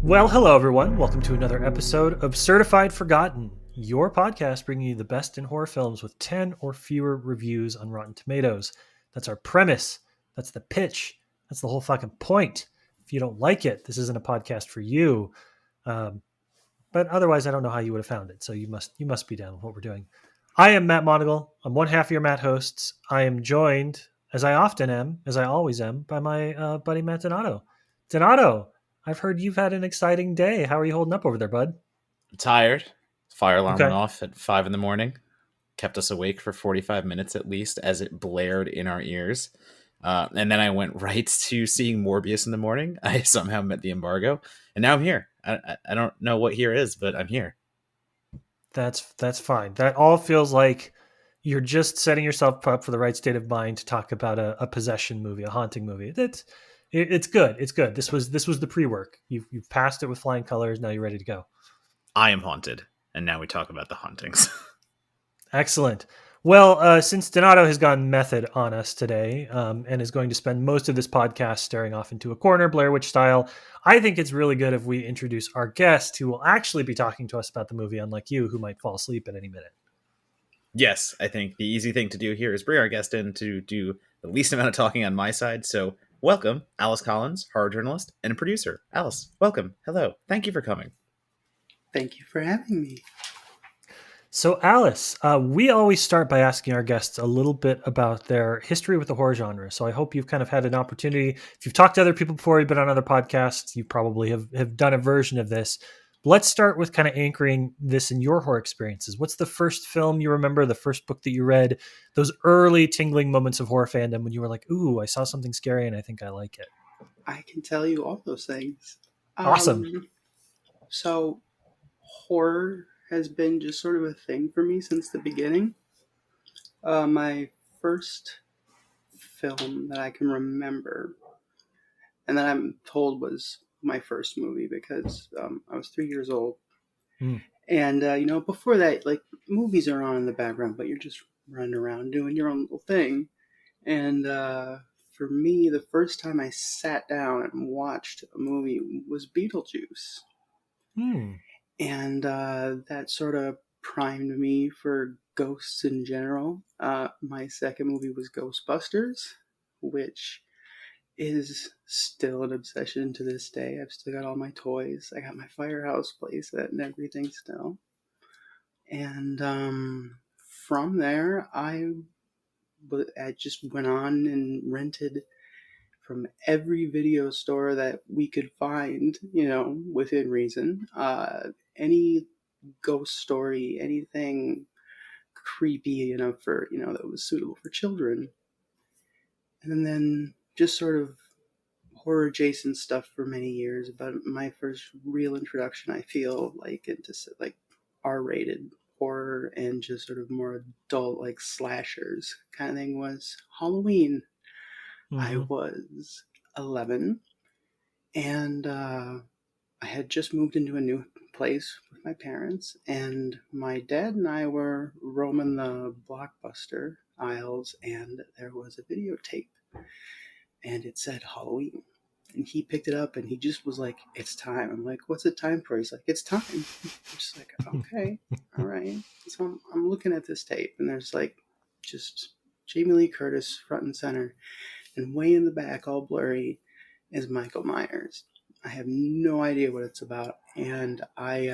Well, hello everyone. Welcome to another episode of Certified Forgotten, your podcast bringing you the best in horror films with 10 or fewer reviews on Rotten Tomatoes. That's our premise. That's the pitch. That's the whole fucking point. If you don't like it, this isn't a podcast for you. Um, but otherwise, I don't know how you would have found it. So you must be down with what we're doing. I am Matt Monagle. I'm one half of your Matt hosts. I am joined, as I often am, as I always am, by my buddy Matt Donato. Donato, I've heard you've had an exciting day. How are you holding up over there, bud? Tired. Fire alarm went Okay. off at 5 in the morning. Kept us awake for 45 minutes at least as it blared in our ears. And then I went right to seeing Morbius in the morning. I somehow met the embargo. And now I'm here. I don't know what here is, but I'm here. That's fine. That all feels like you're just setting yourself up for the right state of mind to talk about a possession movie, a haunting movie. It's good. It's good. This was the pre-work. You've passed it with flying colors. Now you're ready to go. I am haunted. And now we talk about the hauntings. Excellent. Well, since Donato has gone method on us today and is going to spend most of this podcast staring off into a corner, Blair Witch style, I think it's really good if we introduce our guest who will actually be talking to us about the movie, unlike you, who might fall asleep at any minute. Yes, I think the easy thing to do here is bring our guest in to do the least amount of talking on my side. So welcome, Alice Collins, horror journalist and producer. Alice, welcome. Hello. Thank you for coming. Thank you for having me. So, Alice, we always start by asking our guests a little bit about their history with the horror genre. So, I hope you've kind of had an opportunity. If you've talked to other people before, you've been on other podcasts, you probably have done a version of this. Let's start with kind of anchoring this in your horror experiences. What's the first film you remember, the first book that you read, those early tingling moments of horror fandom when you were like, ooh, I saw something scary and I think I like it? I can tell you all those things. Awesome. So, horror has been just sort of a thing for me since the beginning. My first film that I can remember, and that I'm told was my first movie because I was 3 years old. And, before that, like, movies are on in the background, but you're just running around doing your own little thing. And for me, the first time I sat down and watched a movie was Beetlejuice. And that sort of primed me for ghosts in general. My second movie was Ghostbusters, which is still an obsession to this day. I've still got all my toys. I got my firehouse playset and everything still. And from there, I just went on and rented from every video store that we could find, within reason. Any ghost story, anything creepy enough for, that was suitable for children. And then just sort of horror adjacent stuff for many years. But my first real introduction, I feel like, into like R-rated horror and just sort of more adult, like slashers kind of thing, was Halloween. I was 11, and I had just moved into a new place with my parents, and my dad and I were roaming the Blockbuster aisles, and there was a videotape, and it said Halloween. And he picked it up, and he just was like, "It's time." I'm like, "What's it time for?" He's like, "It's time." I'm just like, "Okay, all right." So I'm looking at this tape, and there's like just Jamie Lee Curtis front and center. And way in the back, all blurry, is Michael Myers. I have no idea what it's about, and I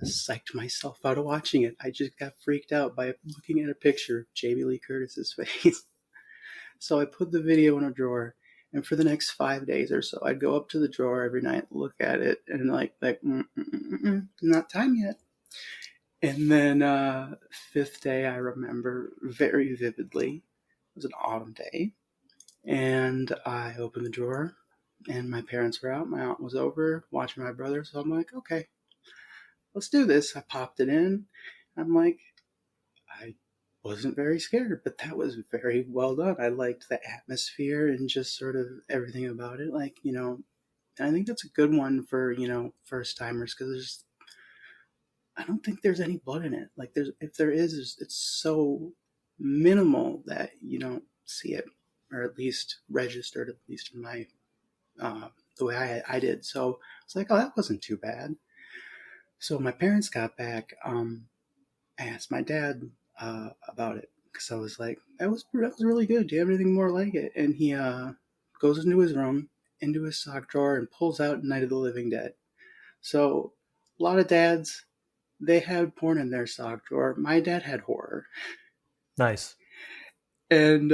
psyched myself out of watching it. I just got freaked out by looking at a picture of Jamie Lee Curtis's face. So I put the video in a drawer, and for the next 5 days or so, I'd go up to the drawer every night, look at it, and not time yet. And then fifth day, I remember very vividly. It was an autumn day. And I opened the drawer, and my parents were out. My aunt was over watching my brother. So I'm like, okay, let's do this. I popped it in. I'm like, I wasn't very scared, but that was very well done. I liked the atmosphere and just sort of everything about it. Like, I think that's a good one for, first timers, because I don't think there's any blood in it. Like, if there is, it's so minimal that you don't see it, or at least registered, at least in my the way I did. So I was like, oh, that wasn't too bad. So when my parents got back, I asked my dad about it because I was like, that was really good. Do you have anything more like it? And he goes into his room, into his sock drawer, and pulls out Night of the Living Dead. So a lot of dads, they had porn in their sock drawer. My dad had horror. Nice. And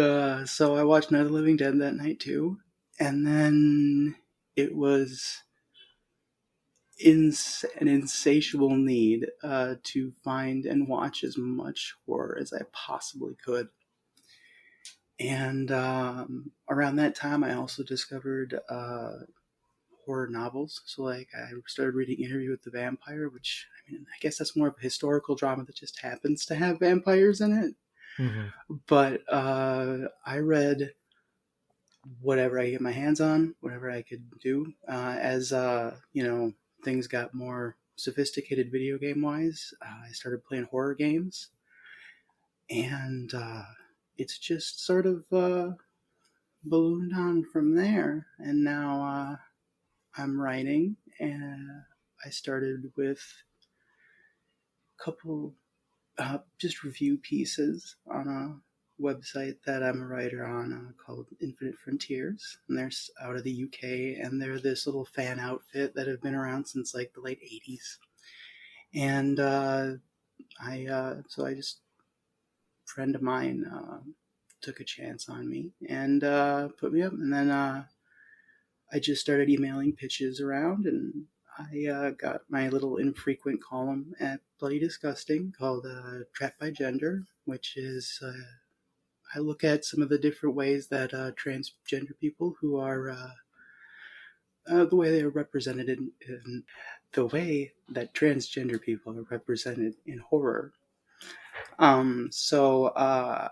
so I watched Night of the Living Dead that night too. And then it was an insatiable need to find and watch as much horror as I possibly could. And around that time, I also discovered horror novels. So, like, I started reading Interview with the Vampire, which, I mean, I guess that's more of a historical drama that just happens to have vampires in it. Mm-hmm. But I read whatever I get my hands on, whatever I could do. As things got more sophisticated video game wise, I started playing horror games, and it's just sort of ballooned on from there. And now I'm writing, and I started with a couple just review pieces on a website that I'm a writer on called Infinite Frontiers, and they're out of the UK, and they're this little fan outfit that have been around since like the late '80s. And so I just friend of mine took a chance on me and put me up, and then I just started emailing pitches around, and I got my little infrequent column at Bloody Disgusting called Trapped by Gender, which is I look at some of the different ways that transgender people who are the way they are represented in the way that transgender people are represented in horror. So I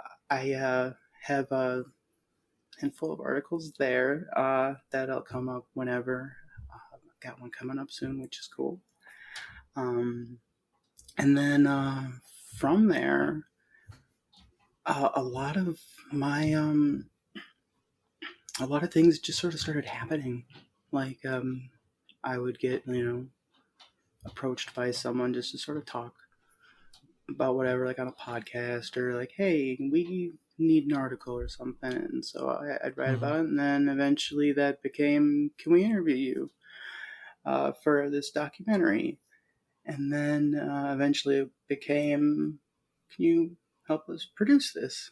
have a handful of articles there that'll come up whenever. I've got one coming up soon, which is cool. And then from there, a lot of my a lot of things just sort of started happening. Like I would get approached by someone just to sort of talk about whatever, like on a podcast, or like, hey, we need an article or something. And so I'd write about it, and then eventually that became, can we interview you for this documentary? And then eventually it became, can you help us produce this?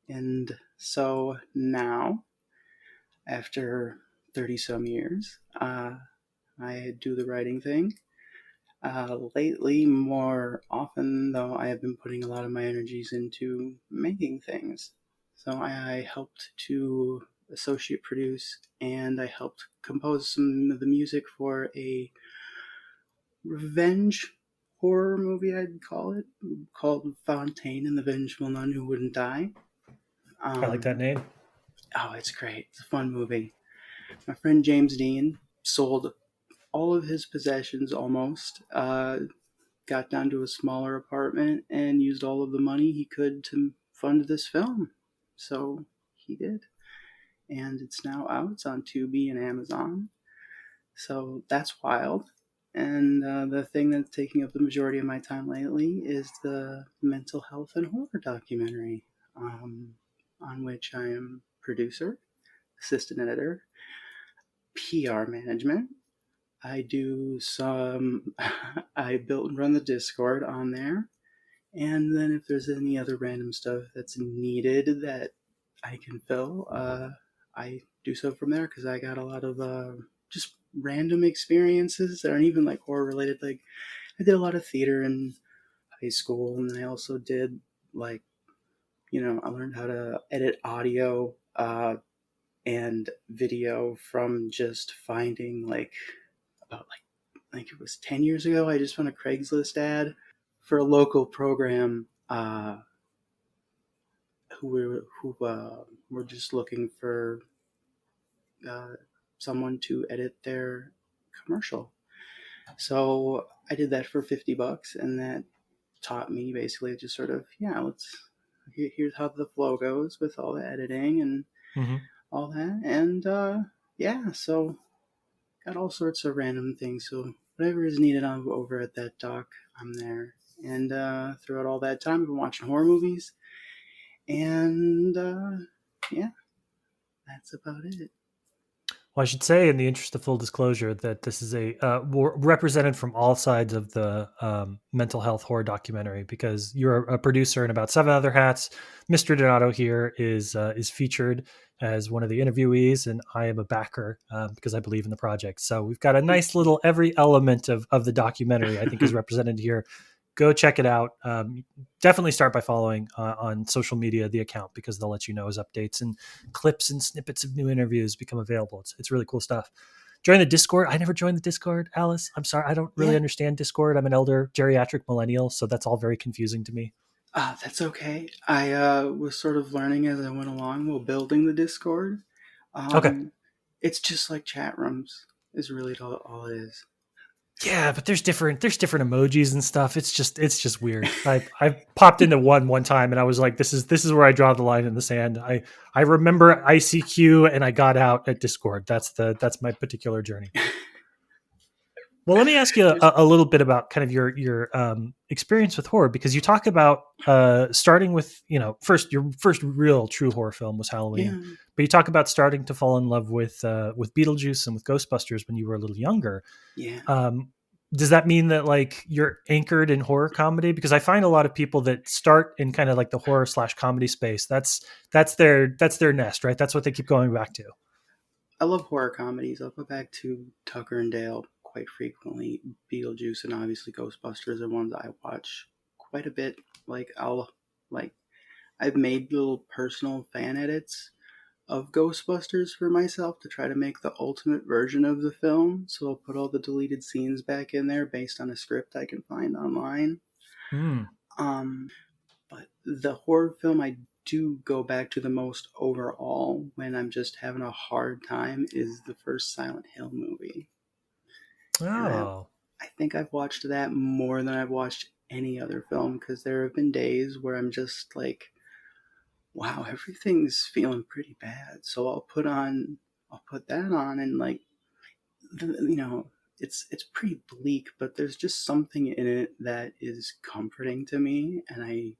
And so now, after 30 some years, I do the writing thing. Lately, more often though, I have been putting a lot of my energies into making things. So I helped to associate produce, and I helped compose some of the music for a revenge horror movie, I'd call it, called Fontaine and the Vengeful Nun Who Wouldn't Die. I like that name. Oh, it's great. It's a fun movie. My friend James Dean sold all of his possessions almost, got down to a smaller apartment, and used all of the money he could to fund this film. So he did. And it's now out. It's on Tubi and Amazon. So that's wild. And the thing that's taking up the majority of my time lately is the mental health and horror documentary, on which I am producer, assistant editor, PR management. I do some, I built and run the Discord on there. And then if there's any other random stuff that's needed that I can fill, I do so from there, because I got a lot of just random experiences that aren't even like horror related. Like, I did a lot of theater in high school, and I also did like, I learned how to edit audio and video from just finding like, about like, I think it was 10 years ago, I just found a Craigslist ad for a local program who were just looking for someone to edit their commercial. So I did that for $50, and that taught me basically just sort of, here's how the flow goes with all the editing and Mm-hmm. all that. And yeah, so got all sorts of random things. So whatever is needed over at that doc, I'm there. And throughout all that time, I've been watching horror movies, and yeah, that's about it. Well, I should say, in the interest of full disclosure, that this is a represented from all sides of the mental health horror documentary, because you're a producer in about 7 other hats. Mr. Donato here is featured as one of the interviewees, and I am a backer because I believe in the project. So we've got a nice little every element of the documentary, I think, is represented here. Go check it out. Definitely start by following on social media the account, because they'll let you know as updates and clips and snippets of new interviews become available. It's really cool stuff. Join the Discord. I never joined the Discord, Alice. I'm sorry. I don't really Yeah, understand Discord. I'm an elder geriatric millennial, so that's all very confusing to me. that's okay. I was sort of learning as I went along while building the Discord. Okay. It's just like chat rooms, is really all it is. Yeah, but there's different emojis and stuff. It's just weird. I popped into one time and I was like, this is where I draw the line in the sand. I remember ICQ and I got out at Discord. That's my particular journey. Well, let me ask you There's a little bit about kind of your experience with horror, because you talk about starting with, first, your first real true horror film was Halloween, yeah, but you talk about starting to fall in love with Beetlejuice and with Ghostbusters when you were a little younger. yeah. Um, does that mean that like you're anchored in horror comedy? Because I find a lot of people that start in kind of like the horror / comedy space. That's their nest, right? That's what they keep going back to. I love horror comedies. I'll go back to Tucker and Dale quite frequently. Beetlejuice and obviously Ghostbusters are ones I watch quite a bit. Like I've made little personal fan edits of Ghostbusters for myself to try to make the ultimate version of the film. So I'll put all the deleted scenes back in there based on a script I can find online. Hmm. Um, but the horror film I do go back to the most overall when I'm just having a hard time is the first Silent Hill movie. And Oh. I think I've watched that more than I've watched any other film, because there have been days where I'm just like, wow, everything's feeling pretty bad. So I'll put that on, and like, you know, it's pretty bleak, but there's just something in it that is comforting to me, and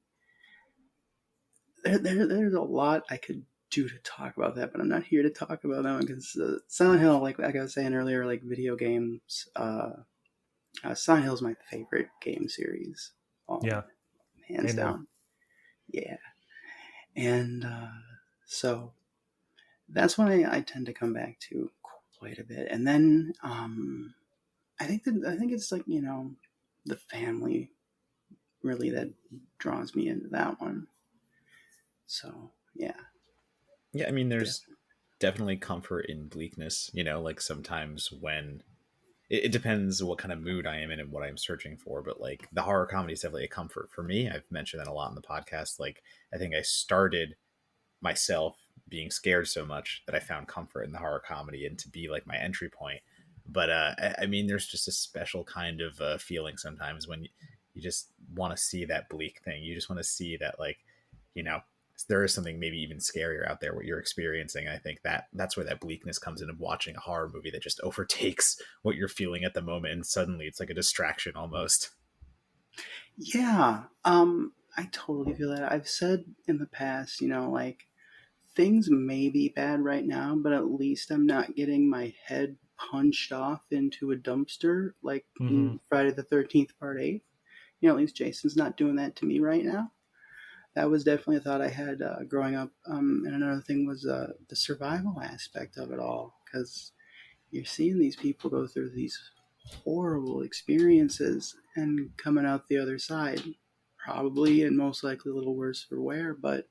there's a lot I could do to talk about that, but I'm not here to talk about that one, because Silent Hill, like I was saying earlier, like video games. Silent Hill is my favorite game series, Yeah. hands Amen. down. Yeah, and so that's what I tend to come back to quite a bit, and then I think it's like, the family really that draws me into that one. So yeah, Yeah, I mean, there's definitely. definitely comfort in bleakness. Like sometimes when it depends what kind of mood I am in and what I'm searching for, but like the horror comedy is definitely a comfort for me. I've mentioned that a lot in the podcast. Like I think I started myself being scared so much that I found comfort in the horror comedy and to be like my entry point. But I mean, there's just a special kind of feeling sometimes when you just want to see that bleak thing. You just want to see that, like, you know, there is something maybe even scarier out there what you're experiencing. I think that's where that bleakness comes in, of watching a horror movie that just overtakes what you're feeling at the moment, and suddenly it's like a distraction almost. Yeah, I totally feel that. I've said in the past, like, things may be bad right now, but at least I'm not getting my head punched off into a dumpster like Mm-hmm. in Friday the 13th Part 8. At least Jason's not doing that to me right now. That was definitely a thought I had growing up. And another thing was the survival aspect of it all, because you're seeing these people go through these horrible experiences and coming out the other side, probably and most likely a little worse for wear, but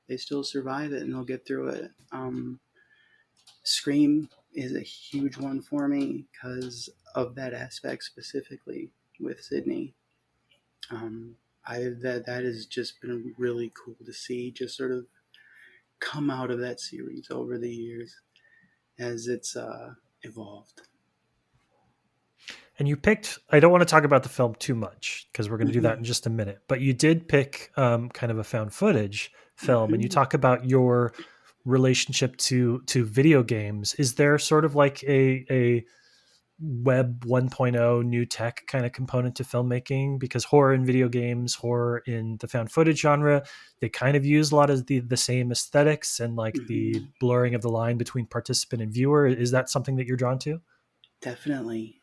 they still survive it and they'll get through it. Scream is a huge one for me because of that aspect specifically with Sydney. Um, that has just been really cool to see, just sort of come out of that series over the years as it's evolved. And you picked, I don't want to talk about the film too much because we're going to do that Mm-hmm. in just a minute, but you did pick kind of a found footage film, and you Mm-hmm. talk about your relationship to video games. Is there sort of like a web 1.0 new tech kind of component to filmmaking? Because horror in video games, horror in the found footage genre, they kind of use a lot of the same aesthetics and like the Mhm. blurring of the line between participant and viewer. Is that something that you're drawn to? Definitely.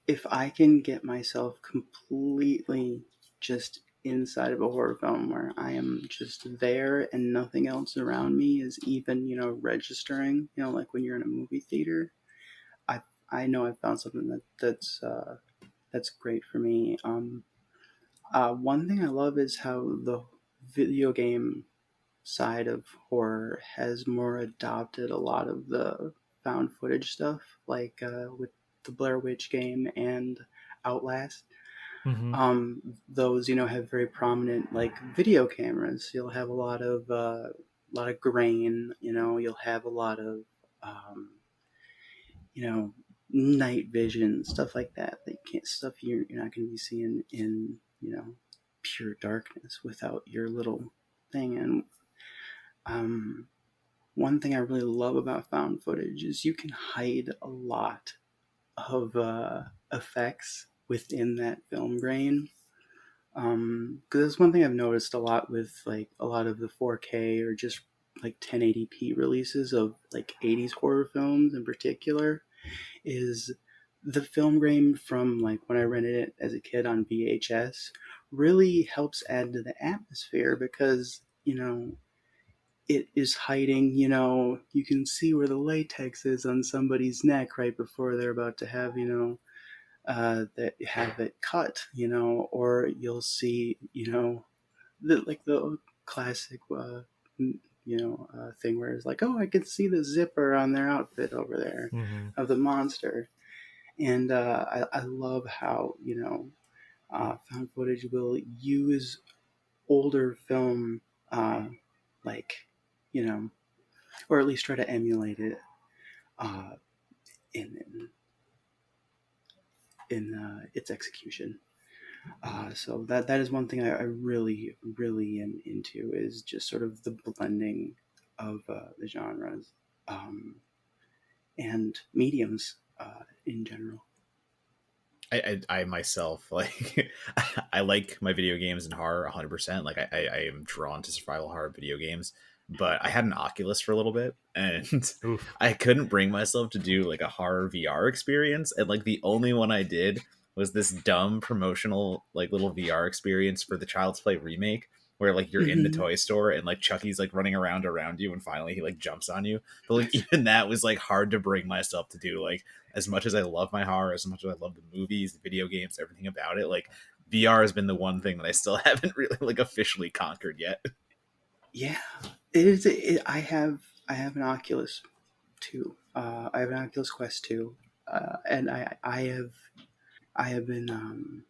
If I can get myself completely just inside of a horror film where I am just there and nothing else around me is even, registering, like when you're in a movie theater, I I know I found something that's great for me. One thing I love is how the video game side of horror has more adopted a lot of the found footage stuff, like with the Blair Witch game and Outlast. Mm-hmm. Those have very prominent like video cameras. You'll have a lot of grain. You'll have a lot of um, you know night vision stuff like that. That you can't stuff you're not going to be seeing in pure darkness without your little thing. And um, one thing I really love about found footage is you can hide a lot of effects within that film grain. Because that's one thing I've noticed a lot with like a lot of the 4K or just like 1080p releases of like 80s horror films in particular is the film grain from like when I rented it as a kid on VHS really helps add to the atmosphere because it is hiding, you can see where the latex is on somebody's neck right before they're about to have, that have it cut, or you'll see, the classic, thing where it's like, oh, I can see the zipper on their outfit over there Mm-hmm. of the monster. And I love how, found footage will use older film, like, you know, or at least try to emulate it uh, in its execution. So that is one thing I really really am into is just sort of the blending of the genres and mediums in general. I myself like I like my video games and horror 100%. Like I am drawn to survival horror video games, but I had an Oculus for a little bit and Oof. I couldn't bring myself to do like a horror VR experience. And like the only one I did was this dumb promotional like little VR experience for the Child's Play remake where like you're in the Mm-hmm. toy store and like Chucky's like running around you and finally he like jumps on you. But like even that was like hard to bring myself to do. Like as much as I love my horror, as much as I love the movies, the video games, everything about it, like VR has been the one thing that I still haven't really like officially conquered yet. Yeah, it is. I have an Oculus 2. I have an Oculus Quest 2, and I have been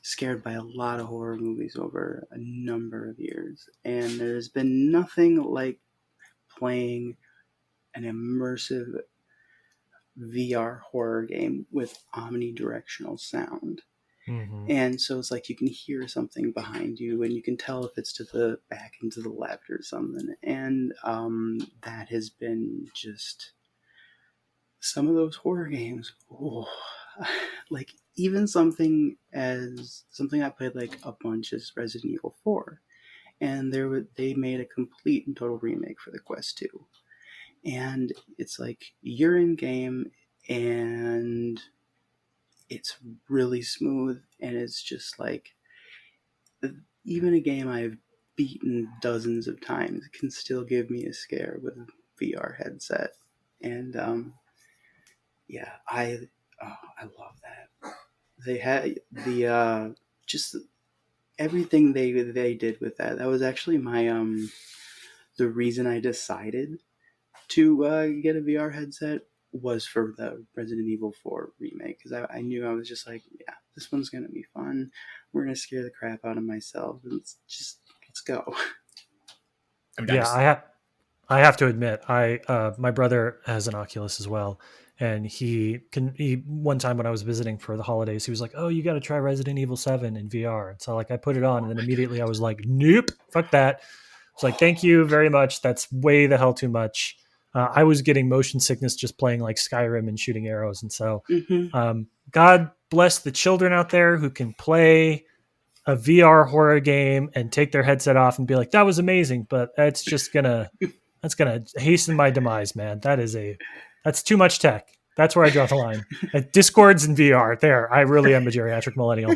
scared by a lot of horror movies over a number of years, and there's been nothing like playing an immersive VR horror game with omnidirectional sound. Mm-hmm. And so it's like you can hear something behind you, and you can tell if it's to the back and to the left or something. And that has been just some of those horror games. Oh, like even something I played like a bunch is Resident Evil 4, and they made a complete and total remake for the Quest 2, and it's like you're in game and it's really smooth and it's just like even a game I've beaten dozens of times can still give me a scare with a VR headset. And yeah, I love that. They had just everything they did with that. That was actually my the reason I decided to get a VR headset was for the Resident Evil 4 remake because I knew I was just like, yeah, this one's gonna be fun. We're gonna scare the crap out of myself. And let's go. I mean, I Yeah, just I have to admit, I my brother has an Oculus as well, and he one time when I was visiting for the holidays, he was like, "Oh, you got to try Resident Evil 7 in VR." And so like I put it on, Oh and then my immediately I was like, "Nope, fuck that." It's like, thank you very much. That's way the hell too much. I was getting motion sickness just playing like Skyrim and shooting arrows. And so, Mm-hmm. God bless the children out there who can play a VR horror game and take their headset off and be like, that was amazing. But that's gonna hasten my demise, man. That's too much tech. That's where I draw the line. Discords and VR. There, I really am a geriatric millennial.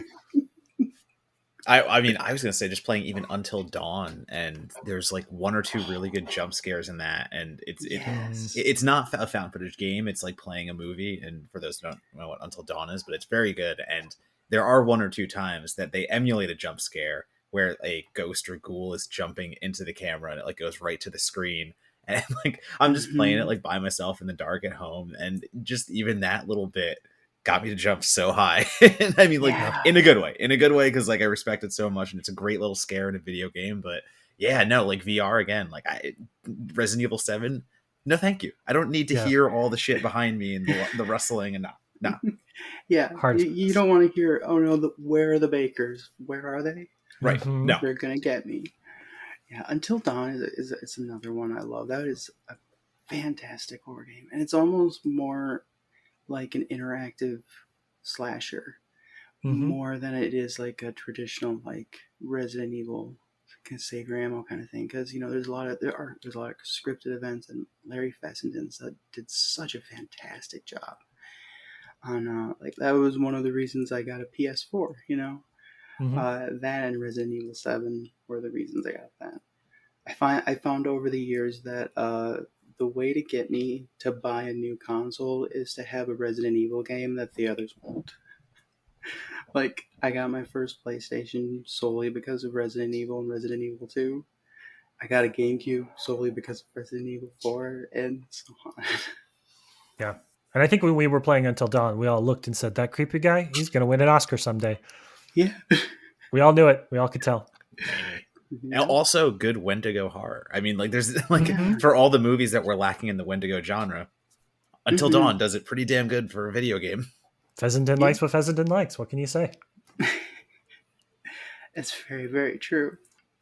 I mean, I was gonna say just playing even Until Dawn, and there's like one or two really good jump scares in that, and Yes. it's not a found footage game. It's like playing a movie, and for those who don't know what Until Dawn is, but it's very good. And there are one or two times that they emulate a jump scare where a ghost or ghoul is jumping into the camera, and it like goes right to the screen. And like I'm just playing it Mm-hmm. like by myself in the dark at home, and just even that little bit got me to jump so high. And I mean, like Yeah. in a good way, because like I respect it so much, and it's a great little scare in a video game. But yeah, no, like VR again, like Resident Evil 7. No, thank you. I don't need to Yeah. hear all the shit behind me and the rustling and no. Yeah. Hard. You don't want to hear, oh no, where are the bakers? Where are they? Right. Mhm. No. They're going to get me. Yeah. Until Dawn is another one I love. That is a fantastic horror game. And it's almost more like an interactive slasher, Mhm. more than it is like a traditional like Resident Evil can save your ammo kind of thing. Because there's a lot of scripted events, and Larry Fessenden did such a fantastic job on like that was one of the reasons I got a PS4. Mhm. That and Resident Evil 7 were the reasons I got that. I found over the years that the way to get me to buy a new console is to have a Resident Evil game that the others won't. Like, I got my first PlayStation solely because of Resident Evil and Resident Evil 2. I got a GameCube solely because of Resident Evil 4, and so on. Yeah. And I think when we were playing Until Dawn, we all looked and said, that creepy guy, he's going to win an Oscar someday. Yeah. We all knew it. We all could tell. Maybe. And Yeah. also good Wendigo horror. I mean, like there's like Yeah. for all the movies that were lacking in the Wendigo genre, Until Mhm. Dawn does it pretty damn good for a video game. Fessenden Yeah. likes what Fessenden likes. What can you say? It's very, very true.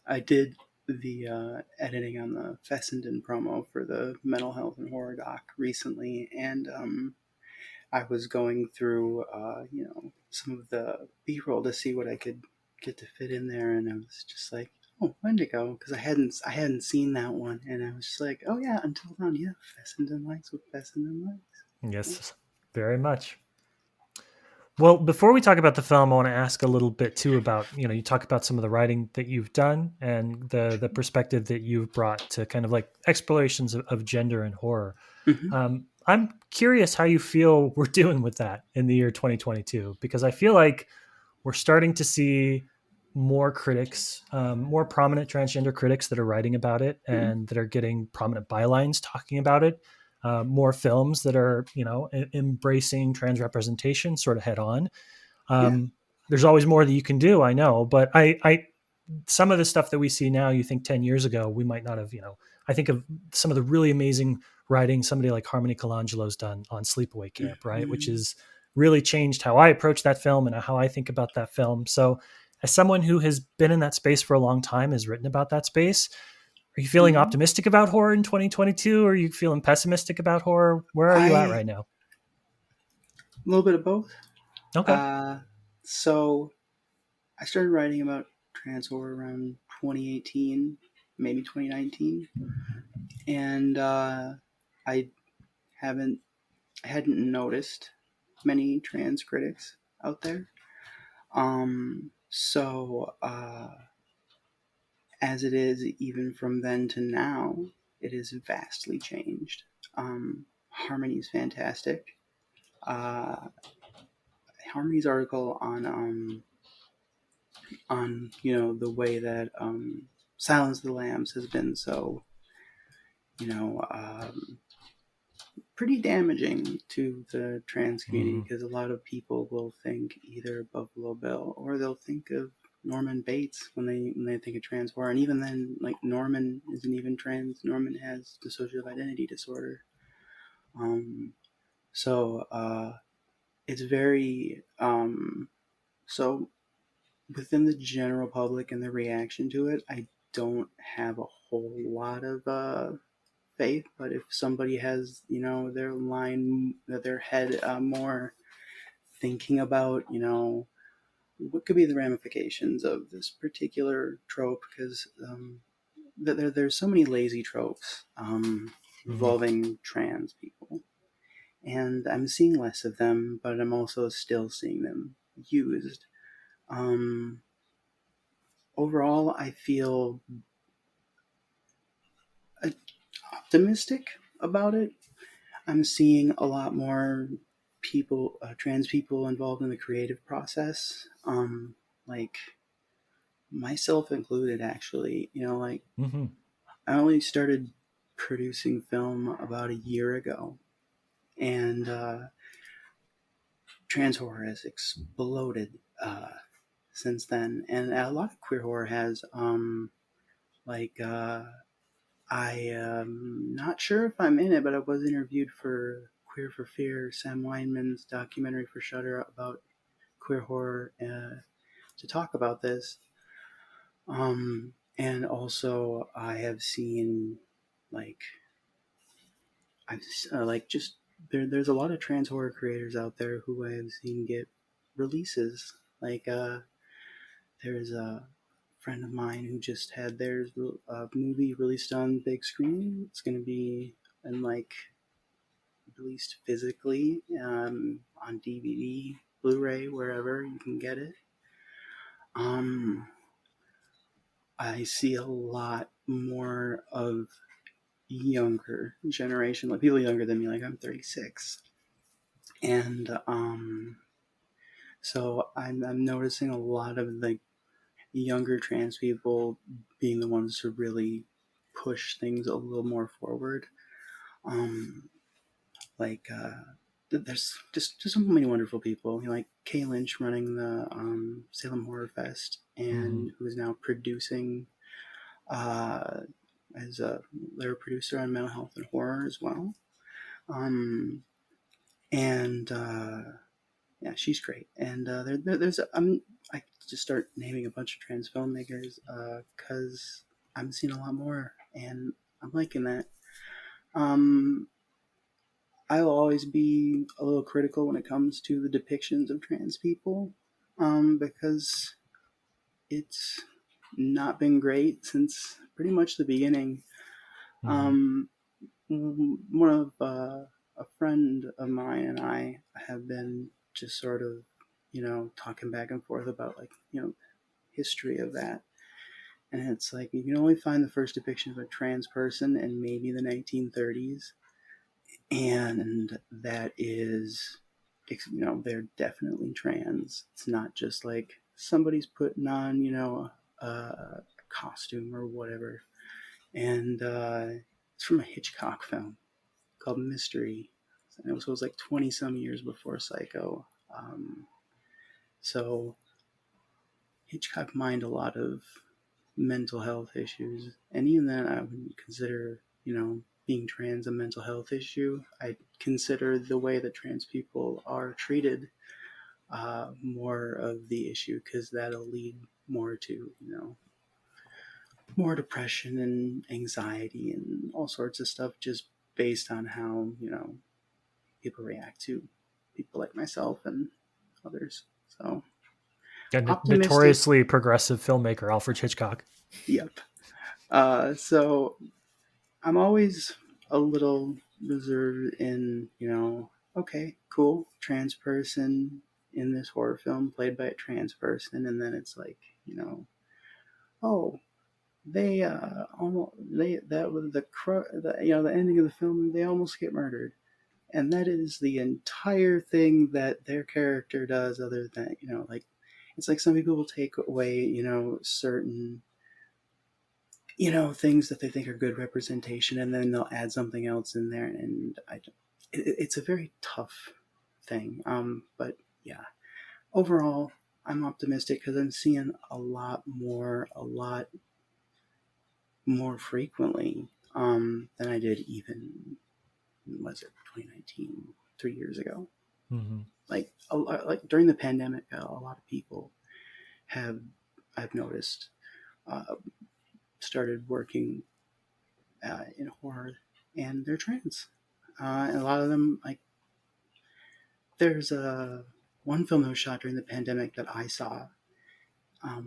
I did the editing on the Fessenden promo for the mental health and horror doc recently, and I was going through, some of the B-roll to see what I could get to fit in there, and I was just like, "Oh, Wendigo," because I hadn't seen that one, and I was just like, "Oh yeah, Until Dawn, yeah, Fessenden likes what Fessenden likes." Yes, very much. Well, before we talk about the film, I want to ask a little bit too about, you talk about some of the writing that you've done and the perspective that you've brought to kind of like explorations of gender and horror. Mm-hmm. I'm curious how you feel we're doing with that in the year 2022, because I feel like we're starting to see more critics, more prominent transgender critics that are writing about it and that are getting prominent bylines talking about it. More films that are, embracing trans representation sort of head on. Yeah. There's always more that you can do, I know, but some of the stuff that we see now, you think 10 years ago, we might not have, I think of some of the really amazing writing somebody like Harmony Colangelo's done on Sleepaway Camp, right? Which Mm-hmm. has really changed how I approach that film and how I think about that film. So as someone who has been in that space for a long time, has written about that space, are you feeling Mm-hmm. optimistic about horror in 2022? Or are you feeling pessimistic about horror? Where are you at A right now? little bit of both. Okay. Uh, so I started writing about trans horror around 2018, maybe 2019, and I haven't I hadn't noticed many trans critics out there. So as it is, even from then to now, it has vastly changed. Harmony is fantastic. Uh, Harmony's article on the way that Silence of the Lambs has been so you know pretty damaging to the trans community, Mm-hmm. because a lot of people will think either Buffalo Bill or they'll think of Norman Bates when they think of trans horror, and even then, like, Norman isn't even trans. Norman has dissociative identity disorder. Um, so it's very so within the general public and the reaction to it, I don't have a whole lot of faith, but if somebody has, their line, their head more thinking about, what could be the ramifications of this particular trope, because there's so many lazy tropes Mhm. involving trans people, and I'm seeing less of them, but I'm also still seeing them used. Um, Overall, I feel optimistic about it. I'm seeing a lot more people, trans people, involved in the creative process. Like myself included, actually. Like Mhm. I only started producing film about a year ago, and trans horror has exploded since then, and a lot of queer horror has. Like I am not sure if I'm in it, but I was interviewed for Queer for Fear, Sam Weinman's documentary for Shudder about queer horror, to talk about this. And also, I have seen like I've like just there's a lot of trans horror creators out there who I have seen get releases. Like there's a friend of mine who just had their movie released on big screen. It's going to be in like released physically on DVD, Blu-ray, wherever you can get it. Um, I see a lot more of younger generation, like people younger than me. Like I'm 36, and so I'm noticing a lot of the younger trans people being the ones to really push things a little more forward. Um, like there's just so many wonderful people. Like Kay Lynch running the Salem Horror Fest, Mhm. and who is now producing uh, as a they're a producer on mental health and horror as well. Um, and Yeah, she's great. And there's I just start naming a bunch of trans filmmakers because I'm seeing a lot more, and I'm liking that. Um, I will always be a little critical when it comes to the depictions of trans people, because it's not been great since pretty much the beginning. Mhm. Um, One of a friend of mine and I have been just sort of, talking back and forth about like, history of that. And it's like you can only find the first depiction of a trans person in maybe the 1930s, and that is, they're definitely trans. It's not just like somebody's putting on, a costume or whatever. And it's from a Hitchcock film called Mystery. And it was like 20 some years before Psycho. Um, so Hitchcock mined a lot of mental health issues. And even then, I wouldn't consider, being trans a mental health issue. I consider the way that trans people are treated more of the issue, because that'll lead more to, more depression and anxiety and all sorts of stuff, just based on how, people react to people like myself and others. So Yeah, optimistic. notoriously progressive filmmaker Alfred Hitchcock. Yep. So I'm always a little reserved in, okay, cool, trans person in this horror film played by a trans person, and then it's like, oh, they almost they that was the ending of the film, they almost get murdered, and that is the entire thing that their character does, other than, like it's like some people will take away, certain, things that they think are good representation, and then they'll add something else in there, and it's a very tough thing. But yeah, overall, I'm optimistic because I'm seeing a lot more frequently than I did even, was it 2019, 3 years ago. Mhm. Like during the pandemic, a lot of people have, I've noticed, uh, started working in horror, and they're trans. And a lot of them, like, there's one film that was shot during the pandemic that I saw. A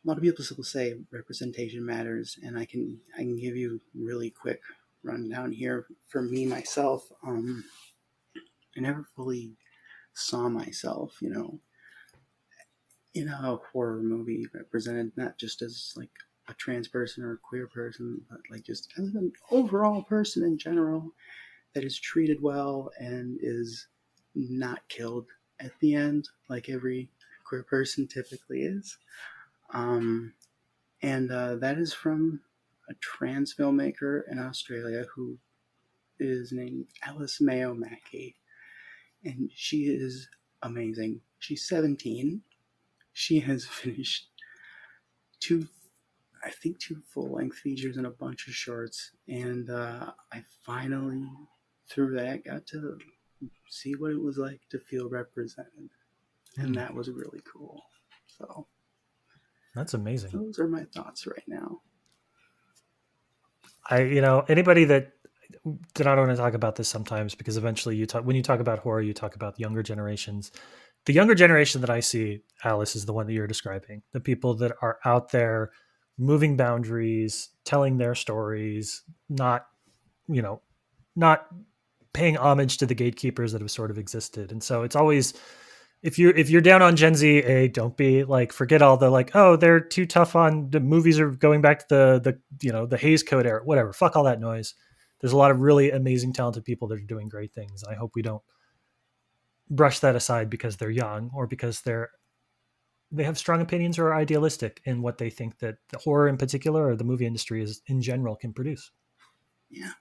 lot of people still say representation matters, and I can give you really quick rundown here. For me myself, I never fully saw myself, in a horror movie represented not just as like a trans person or a queer person, but like just as an overall person in general that is treated well and is not killed at the end, like every queer person typically is. Um, and that is from a trans filmmaker in Australia who is named Alice Mayo Mackey, and she is amazing. She's 17. She has finished two, I think, two full-length features and a bunch of shorts, and I finally, through that, got to see what it was like to feel represented, and that was really cool. So That's amazing. those are my thoughts right now. Anybody that I don't want to talk about this sometimes because eventually when you talk about horror, you talk about younger generations. The younger generation that I see, Alice, is the one that you're describing. The people that are out there moving boundaries, telling their stories, not, not paying homage to the gatekeepers that have sort of existed. And so it's always, if you're down on Gen Z, don't be like, forget all the like, oh, they're too tough on the movies are going back to the Hays Code era, whatever. Fuck all that noise. There's a lot of really amazing, talented people that are doing great things. I hope we don't brush that aside because they're young or because they have strong opinions or are idealistic in what they think that the horror in particular or the movie industry is in general can produce. Yeah.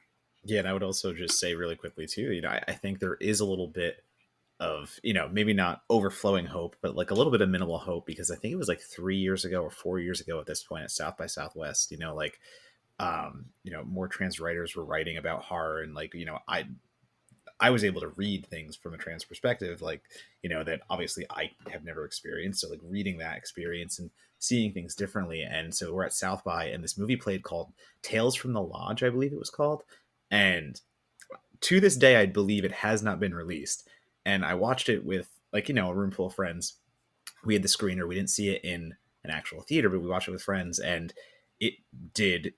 Yeah, and I would also just say really quickly too, I think there is a little bit of, maybe not overflowing hope, but like a little bit of minimal hope, because I think it was like 3 years ago or 4 years ago at this point at South by Southwest, like, more trans writers were writing about horror, and like, I was able to read things from a trans perspective, like, that obviously I have never experienced. So like reading that experience and seeing things differently. And so we're at South by, and this movie played called Tales from the Lodge, I believe it was called. And to this day, I believe it has not been released. And I watched it with like, a room full of friends. We had the screener. We didn't see it in an actual theater, but we watched it with friends, and it did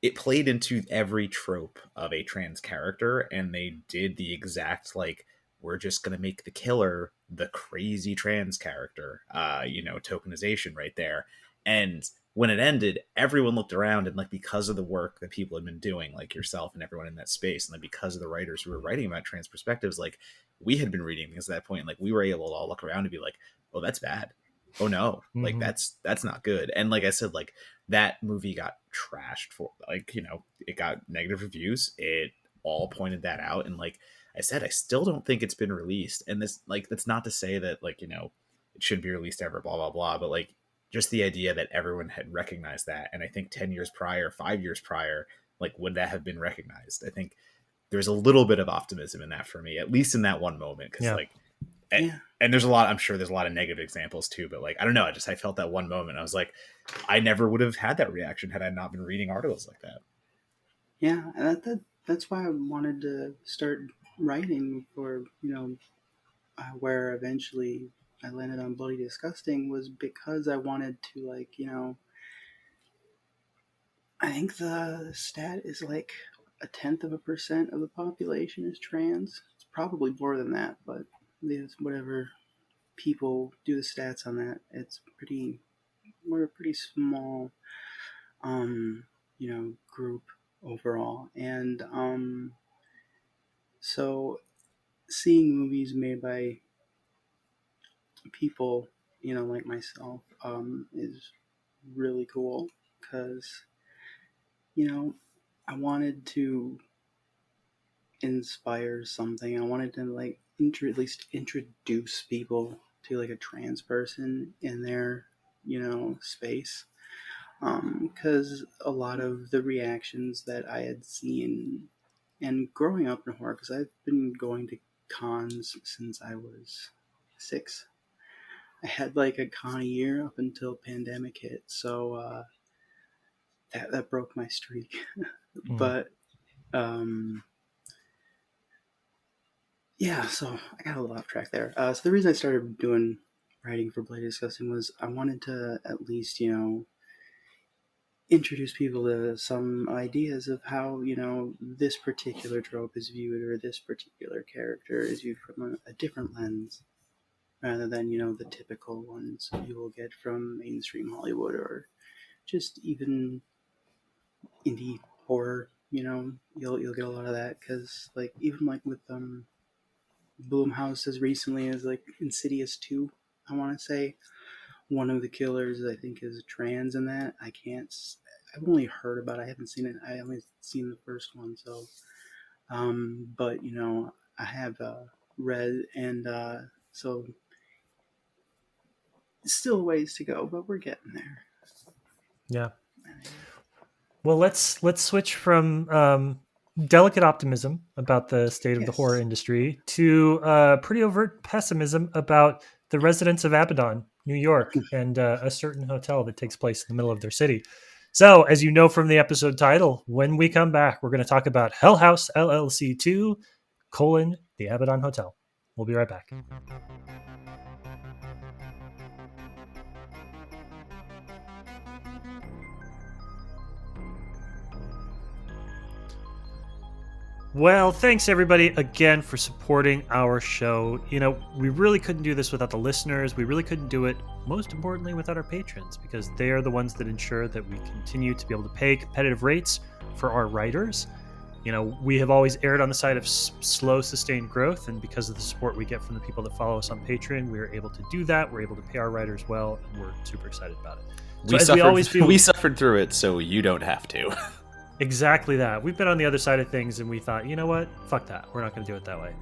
it played into every trope of a trans character, and they did the exact like, we're just going to make the killer the crazy trans character, tokenization right there. And when it ended, everyone looked around, and like, because of the work that people had been doing, like yourself and everyone in that space, and like because of the writers who were writing about trans perspectives, like we had been reading things at that point, and like we were able to all look around and be like, oh, that's bad. Oh no, like Mhm. that's not good. And like I said, like that movie got trashed for like, it got negative reviews. It all pointed that out. And like I said, I still don't think it's been released. And this, like, that's not to say that like, it shouldn't be released ever, blah, blah, blah. But like, just the idea that everyone had recognized that. And I think 10 years prior, 5 years prior, like, would that have been recognized? I think there's a little bit of optimism in that for me, at least in that one moment. Cause Yeah. like, Yeah. and there's a lot, I'm sure there's a lot of negative examples too, but like, I don't know. I felt that one moment. I was like, I never would have had that reaction had I not been reading articles like that. Yeah, and that's why I wanted to start writing for, where eventually I landed on Bloody Disgusting, was because I wanted to, like, I think the stat is like 0.1% of the population is trans. It's probably more than that, but whatever people do the stats on that, we're a pretty small, group overall. And so seeing movies made by people, like myself, is really cool because, I wanted to inspire something. I wanted to like at least introduce people to like a trans person in their, space. Because a lot of the reactions that I had seen and growing up in horror, because I've been going to cons since I was 6. I had like a con a year up until pandemic hit. So that broke my streak. Mm. But yeah, so I got a little off track there. So the reason I started doing writing for Bloody Disgusting was I wanted to at least, introduce people to some ideas of how, this particular trope is viewed, or this particular character is viewed from a different lens, rather than, the typical ones you will get from mainstream Hollywood, or just even indie horror. You'll get a lot of that, because like even like with Blumhouse, as recently as like Insidious 2, I want to say one of the killers I think is trans in that. I've only heard about it. I haven't seen it. I only seen the first one. So, but I have read, and so still ways to go, but we're getting there. Yeah. Well, let's switch from delicate optimism about the state of the horror industry to pretty overt pessimism about the residents of Abaddon, New York, and a certain hotel that takes place in the middle of their city. So, as you know from the episode title, when we come back, we're going to talk about Hell House LLC 2, the Abaddon Hotel. We'll be right back. Well, thanks everybody again for supporting our show. We really couldn't do this without the listeners. We really couldn't do it, most importantly, without our patrons, because they are the ones that ensure that we continue to be able to pay competitive rates for our writers. We have always erred on the side of slow, sustained growth, and because of the support we get from the people that follow us on Patreon, we are able to do that. We're able to pay our writers well, and we're super excited about it. We suffered through it, so you don't have to. Exactly that. We've been on the other side of things, and we thought, you know what? Fuck that. We're not going to do it that way.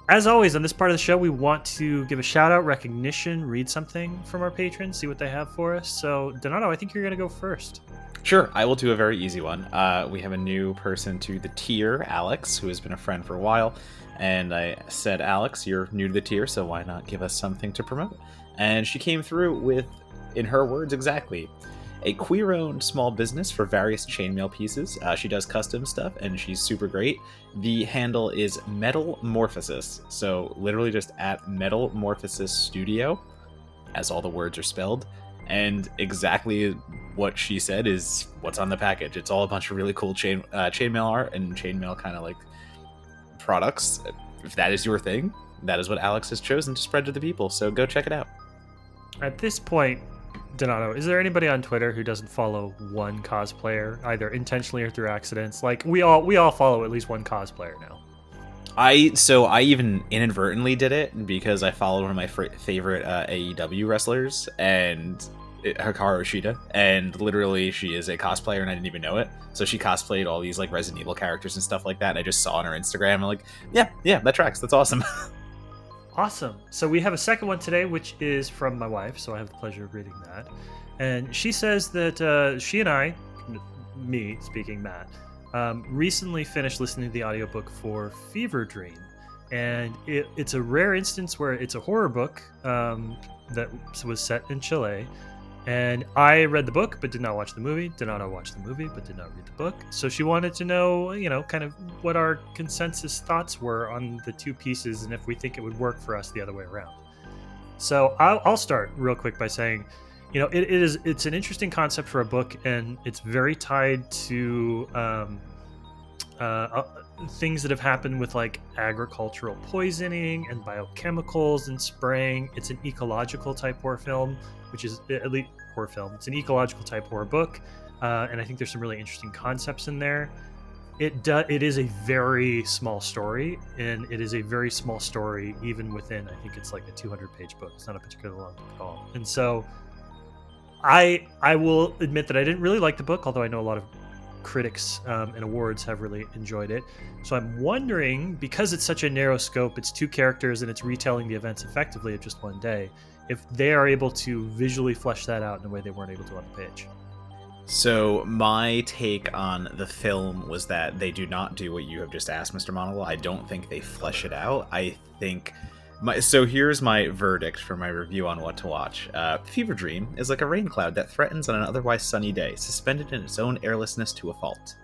As always, on this part of the show, we want to give a shout out, recognition, read something from our patrons, see what they have for us. So, Donato, I think you're going to go first. Sure, I will do a very easy one. We have a new person to the tier, Alex, who has been a friend for a while. And I said, Alex, you're new to the tier, so why not give us something to promote? And she came through with, in her words exactly, a queer-owned small business for various chainmail pieces. She does custom stuff, and she's super great. The handle is Metalmorphosis, so literally just at Metalmorphosis Studio, as all the words are spelled. And exactly what she said is what's on the package. It's all a bunch of really cool chainmail art and chainmail kind of like products. If that is your thing, that is what Alex has chosen to spread to the people. So go check it out. At this point, Donato, is there anybody on Twitter who doesn't follow one cosplayer, either intentionally or through accidents? Like we all follow at least one cosplayer now. I even inadvertently did it because I followed one of my favorite AEW wrestlers, and Hikaru Shida, and literally she is a cosplayer and I didn't even know it. So she cosplayed all these like Resident Evil characters and stuff like that, and I just saw on her Instagram and like, yeah, that tracks. That's awesome. Awesome. So we have a second one today, which is from my wife, so I have the pleasure of reading that. And she says that she and I, me speaking, Matt, recently finished listening to the audiobook for Fever Dream. And it's a rare instance where it's a horror book that was set in Chile. And I read the book, but did not watch the movie. Did not watch the movie, but did not read the book. So she wanted to know, kind of what our consensus thoughts were on the two pieces and if we think it would work for us the other way around. So I'll start real quick by saying, it's an interesting concept for a book, and it's very tied to things that have happened with like agricultural poisoning and biochemicals and spraying. It's an ecological type horror film, which is at least horror film. It's an ecological type horror book, and I think there's some really interesting concepts in there. It is a very small story, and it is a very small story even within, I think it's like a 200-page book. It's not a particularly long book at all. And so I will admit that I didn't really like the book, although I know a lot of critics and awards have really enjoyed it. So I'm wondering, because it's such a narrow scope, it's two characters and it's retelling the events effectively of just one day, if they are able to visually flesh that out in a way they weren't able to on the page. So my take on the film was that they do not do what you have just asked, Mr. Monocle. I don't think they flesh it out. I think So here's my verdict for my review on what to watch. Fever Dream is like a rain cloud that threatens on an otherwise sunny day, suspended in its own airlessness to a fault.